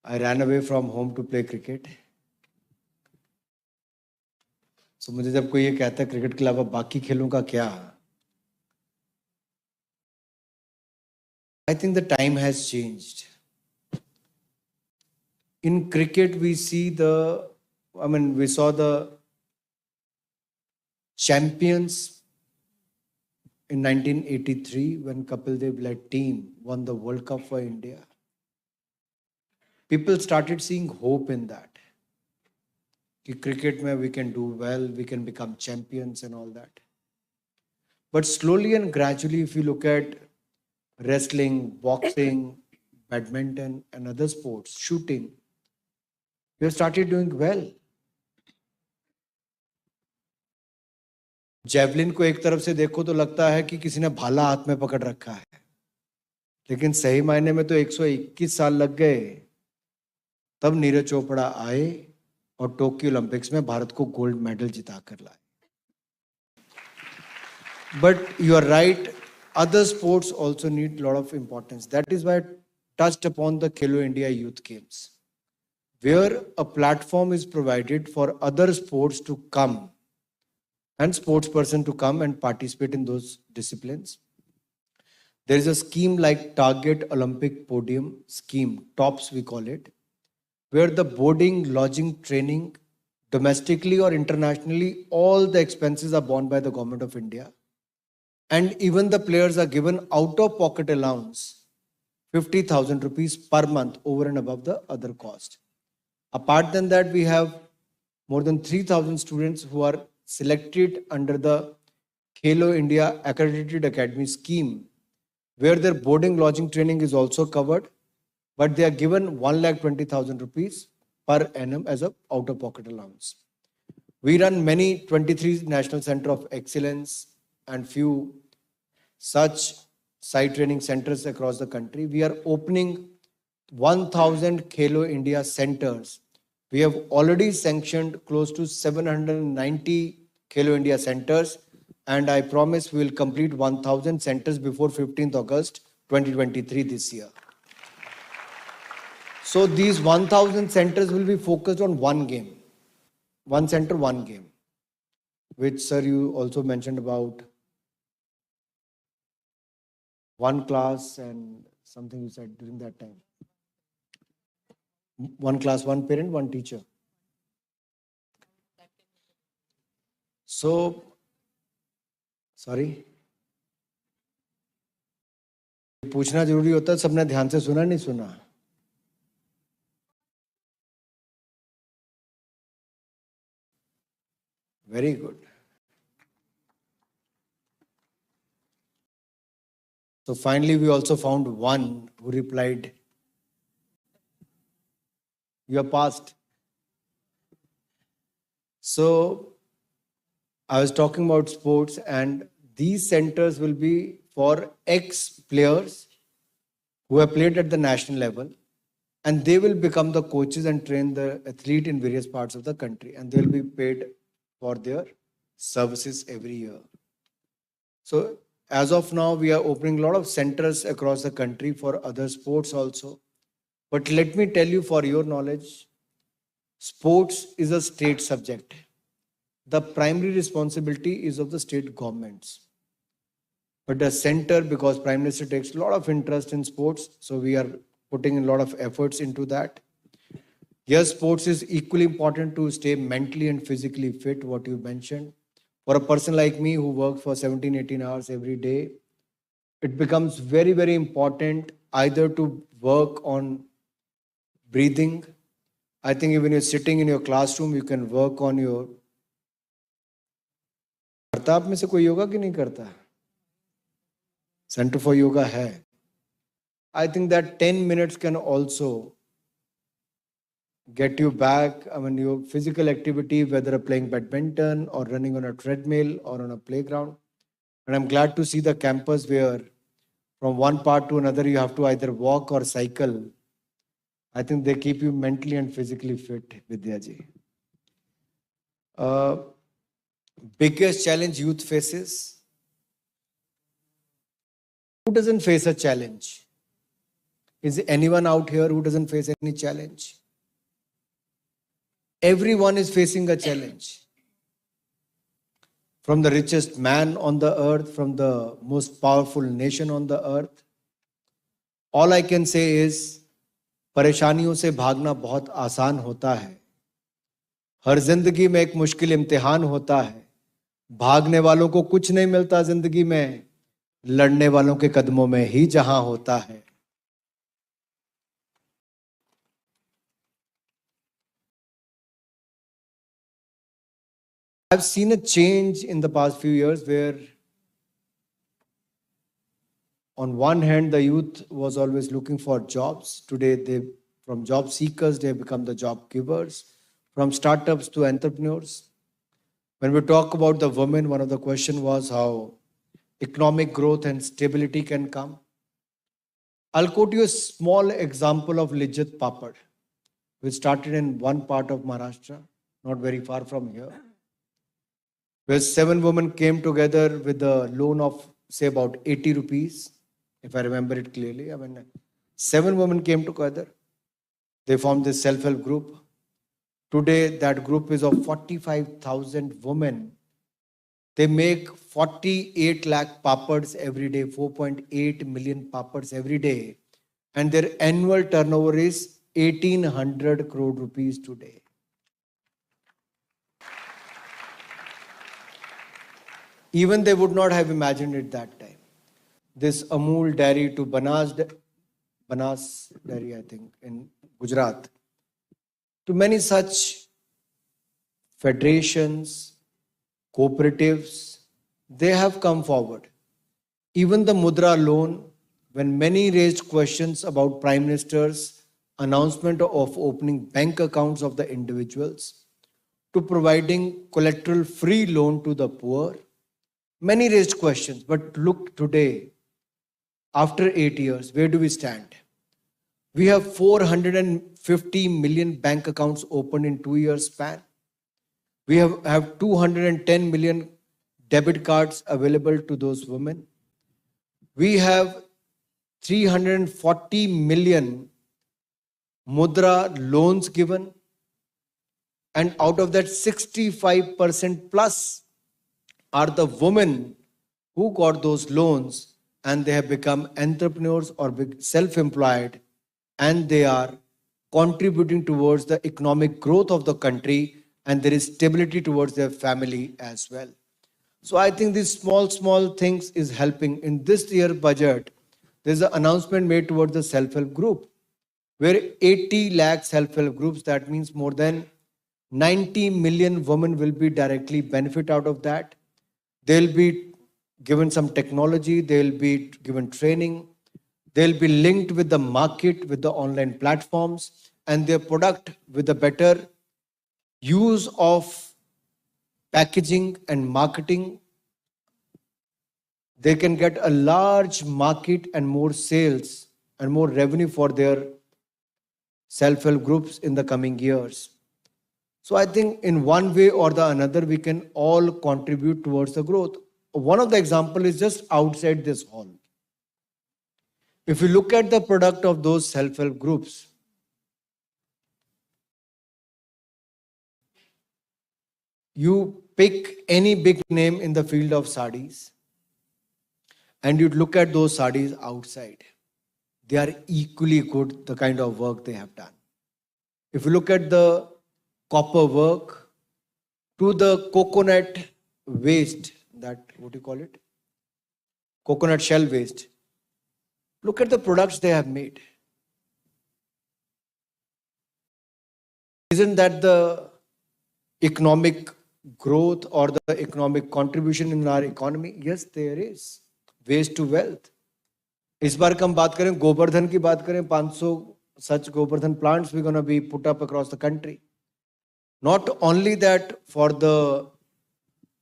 I ran away from home to play cricket. So मुझे जब कोई ये कहता है cricket के अलावा बाकी खेलों का क्या, I think the time has changed. In cricket, we saw the champions in 1983 when Kapil Dev led team won the World Cup for India. People started seeing hope in that. Ki cricket mein we can do well, we can become champions and all that. But slowly and gradually, if you look at wrestling, boxing, badminton and other sports, shooting, we have started doing well. Javelin को एक तरफ से देखो तो लगता है कि किसी ने भाला हाथ में पकड़ रखा है, लेकिन सही मायने में तो 121 साल लग गए तब नीरज चोपड़ा आए और टोक्यो ओलंपिक्स में भारत को गोल्ड मेडल जिता कर लाए. But you are right, other sports also need a lot of importance. That is why I touched upon the Khelo India Youth Games, where a platform is provided for other sports to come and sportsperson to come and participate in those disciplines. There is a scheme like Target Olympic Podium Scheme, TOPS we call it, where the boarding, lodging, training, domestically or internationally, all the expenses are borne by the government of India. And even the players are given out-of-pocket allowance, 50,000 rupees per month over and above the other cost. Apart than that, we have more than 3,000 students who are selected under the Khelo India Accredited Academy scheme, where their boarding, lodging, training is also covered, but they are given 1,20,000 rupees per annum as a out-of-pocket allowance. We run many 23 National Center of Excellence and few such site training centers across the country. We are opening 1,000 Khelo India centers. We have already sanctioned close to 790 Khelo India centers, and I promise we will complete 1,000 centers before 15th August 2023 this year. So these 1,000 centers will be focused on one game. One center, one game. Which, sir, you also mentioned about one class and something you said during that time. One class, one parent, one teacher. So, sorry. पूछना जरूरी होता है, सबने ध्यान से सुना नहीं सुना. Very good. So finally, we also found one who replied, "You are passed." So I was talking about sports, and these centers will be for ex-players who have played at the national level, and they will become the coaches and train the athlete in various parts of the country, and they will be paid for their services every year. So as of now, we are opening a lot of centers across the country for other sports also. But let me tell you, for your knowledge, sports is a state subject. The primary responsibility is of the state governments. But the center, because Prime Minister takes a lot of interest in sports, so we are putting a lot of efforts into that. Yes, sports is equally important to stay mentally and physically fit, what you mentioned. For a person like me who works for 17, 18 hours every day, it becomes very, very important either to work on breathing. I think when you're sitting in your classroom, you can work on your... करता आप में से कोई योगा कि नहीं करता? Center for Yoga hai. I think that 10 minutes can also get you back, I mean, your physical activity, whether playing badminton or running on a treadmill or on a playground. And I'm glad to see the campus where from one part to another, you have to either walk or cycle. I think they keep you mentally and physically fit, Vidya ji. Biggest challenge youth faces? Who doesn't face a challenge? Is there anyone out here who doesn't face any challenge? Everyone is facing a challenge. From the richest man on the earth, from the most powerful nation on the earth. All I can say is, परेशानियों से भागना बहुत आसान होता है. हर जिंदगी में एक मुश्किल इम्तिहान होता है. भागने वालों को कुछ नहीं मिलता जिंदगी में, लड़ने वालों के कदमों में ही जहां होता है. I've seen a change in the past few years where on one hand, the youth was always looking for jobs. Today, from job seekers, they have become the job givers, from startups to entrepreneurs. When we talk about the women, one of the questions was how economic growth and stability can come. I'll quote you a small example of Lijjat Papad, which started in one part of Maharashtra, not very far from here, where 7 women came together with a loan of, say, about 80 rupees, if I remember it clearly. I mean, 7 women came together. They formed this self-help group. Today, that group is of 45,000 women. They make 48 lakh papads every day, 4.8 million papads every day. And their annual turnover is 1,800 crore rupees today. Even they would not have imagined it that time. This Amul dairy to Banas dairy, I think, in Gujarat. To many such federations, cooperatives, they have come forward. Even the Mudra loan, when many raised questions about Prime Minister's announcement of opening bank accounts of the individuals to providing collateral-free loan to the poor, many raised questions. But look today, after 8 years, where do we stand? We have 450 million bank accounts opened in 2 years span. We have 210 million debit cards available to those women. We have 340 million Mudra loans given. And out of that, 65% plus are the women who got those loans and they have become entrepreneurs or self-employed, and they are contributing towards the economic growth of the country, and there is stability towards their family as well. So I think these small things is helping. In this year budget, there's an announcement made towards the self-help group, where 80 lakh self-help groups, that means more than 90 million women will be directly benefit out of that. They'll be given some technology, they'll be given training, they'll be linked with the market, with the online platforms, and their product with a better use of packaging and marketing. They can get a large market and more sales and more revenue for their self-help groups in the coming years. So I think in one way or the another, we can all contribute towards the growth. One of the examples is just outside this hall. If you look at the product of those self-help groups, you pick any big name in the field of sarees and you look at those sarees outside. They are equally good, the kind of work they have done. If you look at the copper work to the coconut waste, that, what do you call it? Coconut shell waste. Look at the products they have made. Isn't that the economic growth or the economic contribution in our economy? Yes, there is. Waste to wealth. इस बार हम बात करें गोवर्धन की बात करें 500 such Govardhan plants we're going to be put up across the country. Not only that, for the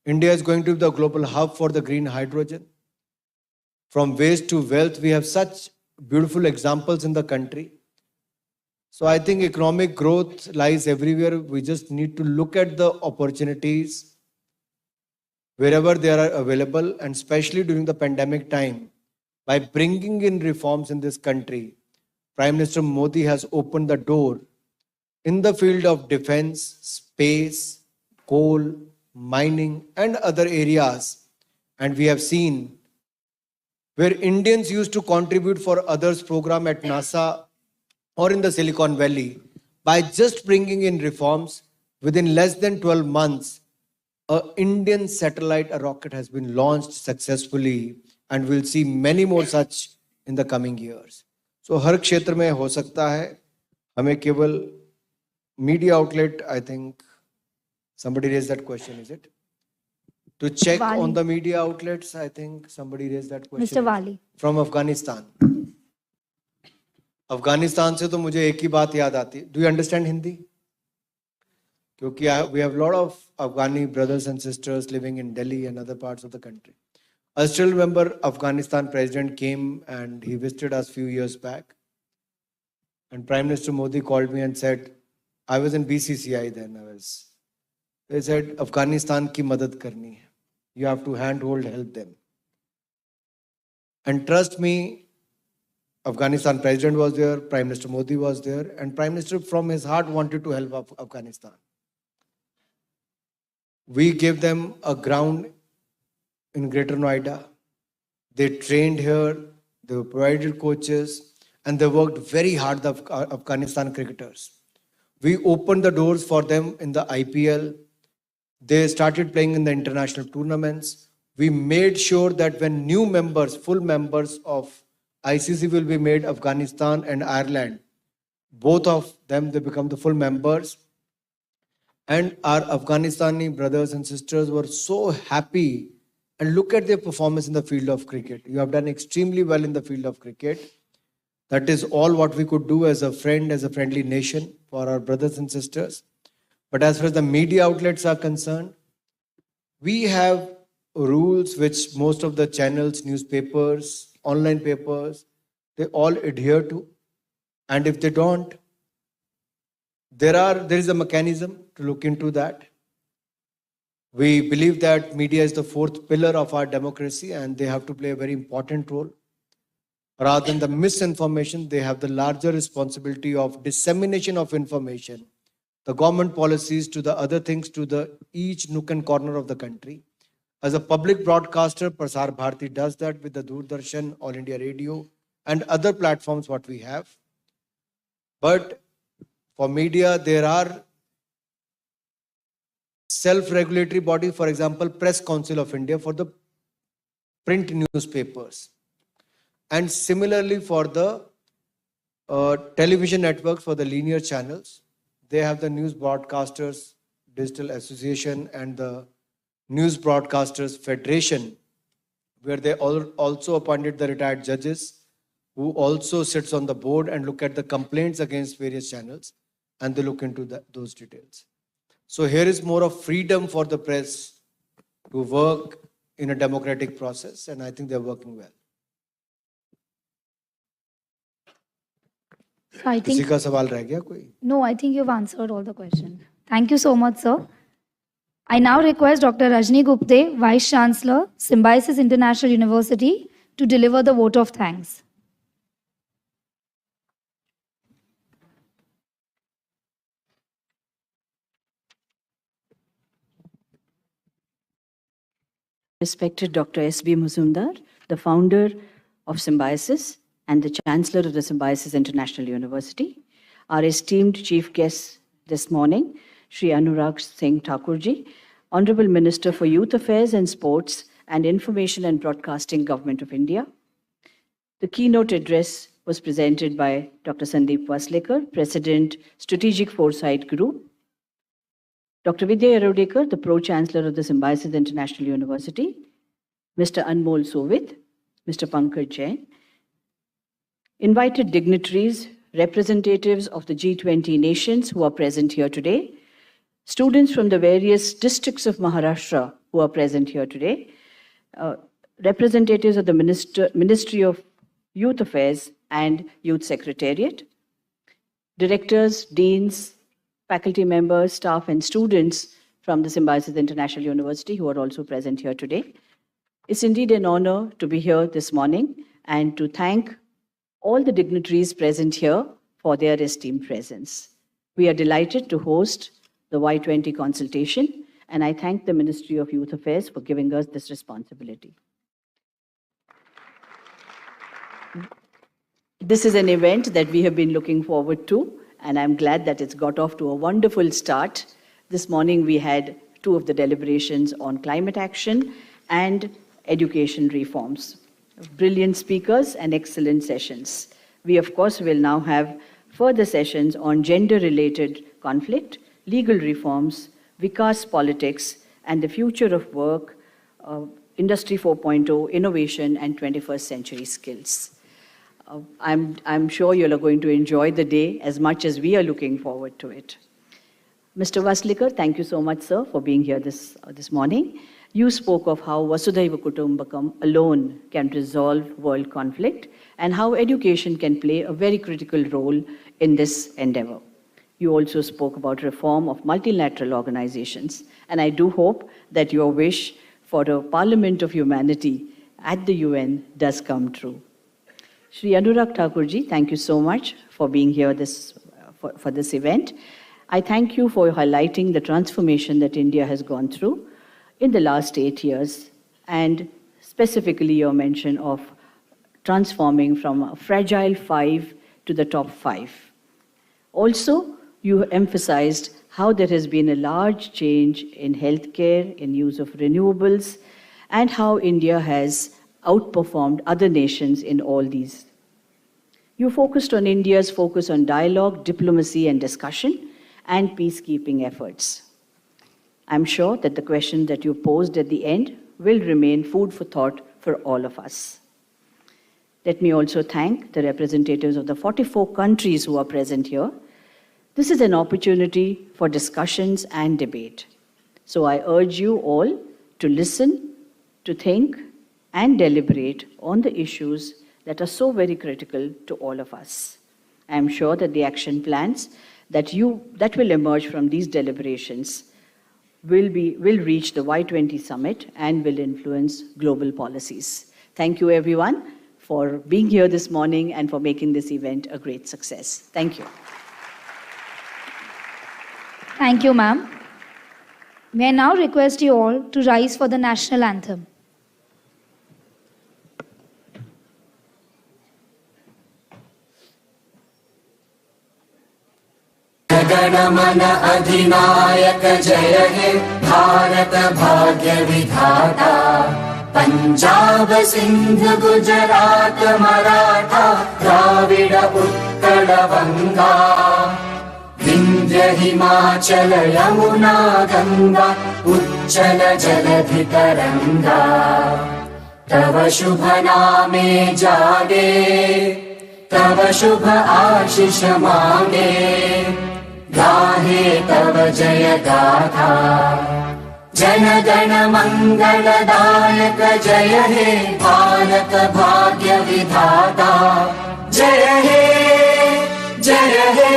India is going to be the global hub for the green hydrogen. From waste to wealth, we have such beautiful examples in the country. So I think economic growth lies everywhere. We just need to look at the opportunities wherever they are available, and especially during the pandemic time. By bringing in reforms in this country, Prime Minister Modi has opened the door in the field of defense, space, coal, mining, and other areas. And we have seen where Indians used to contribute for others' program at NASA or in the Silicon Valley. By just bringing in reforms, within less than 12 months, an Indian satellite, a rocket, has been launched successfully, and we'll see many more such in the coming years. So हर क्षेत्र में हो सकता है, हमें केवल media outlet, I think somebody raised that question, is it? To check Wali. on the media outlets, I think somebody raised that question. Mr. Wali. From Afghanistan. Afghanistan से तो मुझे एक ही बात याद आती है. Do you understand Hindi? क्योंकि we have a lot of Afghani brothers and sisters living in Delhi and other parts of the country. I still remember Afghanistan president came and he visited us a few years back. And Prime Minister Modi called me and said, I was in BCCI then. They said, Afghanistan ki madad karni hai. You have to handhold, help them. And trust me, Afghanistan president was there, Prime Minister Modi was there, and Prime Minister from his heart wanted to help Afghanistan. We gave them a ground in Greater Noida. They trained here, they provided coaches, and they worked very hard, the Afghanistan cricketers. We opened the doors for them in the IPL. They started playing in the international tournaments. We made sure that when new members, full members of ICC will be made, Afghanistan and Ireland, both of them, they become the full members. And our Afghanistani brothers and sisters were so happy. And look at their performance in the field of cricket. You have done extremely well in the field of cricket. That is all what we could do as a friend, as a friendly nation for our brothers and sisters. But as far as the media outlets are concerned, we have rules which most of the channels, newspapers, online papers, they all adhere to. And if they don't, there is a mechanism to look into that. We believe that media is the fourth pillar of our democracy and they have to play a very important role. Rather than the misinformation, they have the larger responsibility of dissemination of information, the government policies to the other things, to the each nook and corner of the country. As a public broadcaster, Prasar Bharati does that with the Doordarshan, All India Radio, and other platforms what we have. But for media, there are self-regulatory body, for example, Press Council of India for the print newspapers. And similarly for the television networks, for the linear channels, they have the News Broadcasters Digital Association and the News Broadcasters Federation, where they also appointed the retired judges who also sits on the board and look at the complaints against various channels and they look into those details. So here is more of freedom for the press to work in a democratic process, and I think they're working well. So I think, किसी का सवाल रह गया कोई? no, I think you've answered all the questions. Thank you so much, sir. I now request Dr. Rajni Gupte, Vice Chancellor, Symbiosis International University, to deliver the vote of thanks. Respected Dr. S.B. Muzumdar, the founder of Symbiosis and the Chancellor of the Symbiosis International University, our esteemed chief guests this morning, Shri Anurag Singh Thakurji, Honorable Minister for Youth Affairs and Sports and Information and Broadcasting, Government of India. The keynote address was presented by Dr. Sandeep Waslekar, President, Strategic Foresight Group, Dr. Vidya Erodekar, the Pro-Chancellor of the Symbiosis International University, Mr. Anmol Sovit, Mr. Pankaj Jain, invited dignitaries representatives of the G20 nations who are present here today, students from the various districts of Maharashtra who are present here today, representatives of the Ministry of Youth Affairs and Youth Secretariat, directors, deans, faculty members, staff, and students from the Symbiosis International University who are also present here today. It's indeed an honor to be here this morning and to thank all the dignitaries present here for their esteemed presence. We are delighted to host the Y20 consultation, and I thank the Ministry of Youth Affairs for giving us this responsibility. This is an event that we have been looking forward to, and I'm glad that it's got off to a wonderful start. This morning we had two of the deliberations on climate action and education reforms. Brilliant speakers and excellent sessions. We, of course, will now have further sessions on gender-related conflict, legal reforms, Vikas politics, and the future of work, Industry 4.0, innovation, and 21st century skills. I'm sure you're going to enjoy the day as much as we are looking forward to it. Mr. Vaslikar, thank you so much, sir, for being here this morning. You spoke of how Vasudhaiva Kutumbakam alone can resolve world conflict and how education can play a very critical role in this endeavor. You also spoke about reform of multilateral organizations, and I do hope that your wish for a Parliament of Humanity at the UN does come true. Shri Anurag Thakurji, thank you so much for being here for this event. I thank you for highlighting the transformation that India has gone through in the last 8 years, and specifically your mention of transforming from a fragile 5 to the top 5. Also, you emphasized how there has been a large change in healthcare, in use of renewables, and how India has outperformed other nations in all these. You focused on India's focus on dialogue, diplomacy, and discussion, and peacekeeping efforts. I'm sure that the question that you posed at the end will remain food for thought for all of us. Let me also thank the representatives of the 44 countries who are present here. This is an opportunity for discussions and debate. So I urge you all to listen, to think, and deliberate on the issues that are so very critical to all of us. I am sure that the action plans that will emerge from these deliberations will reach the Y20 summit and will influence global policies. Thank you, everyone, for being here this morning and for making this event a great success. Thank you. Thank you, ma'am. May I now request you all to rise for the national anthem. गणमन अधिनायक जय हे भारत भाग्य विधाता पंजाब सिंध गुजरात मराठा द्राविड उत्कल बंगा विंध्य हिमाचल यमुना गंगा उच्चल जलधि तरंगा तव शुभ नामे जागे तव शुभ आशीष मांगे गाहे तव जय गाथा जन गण मंगलदायक जय हे भारत भाग्य विधाता जय हे जय हे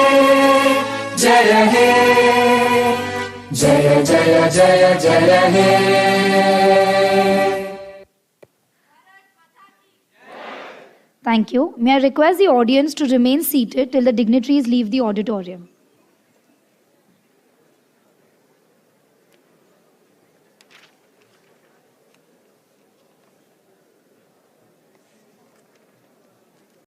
जय हे जय जय जय जय हे Thank you. May I request the audience to remain seated till the dignitaries leave the auditorium.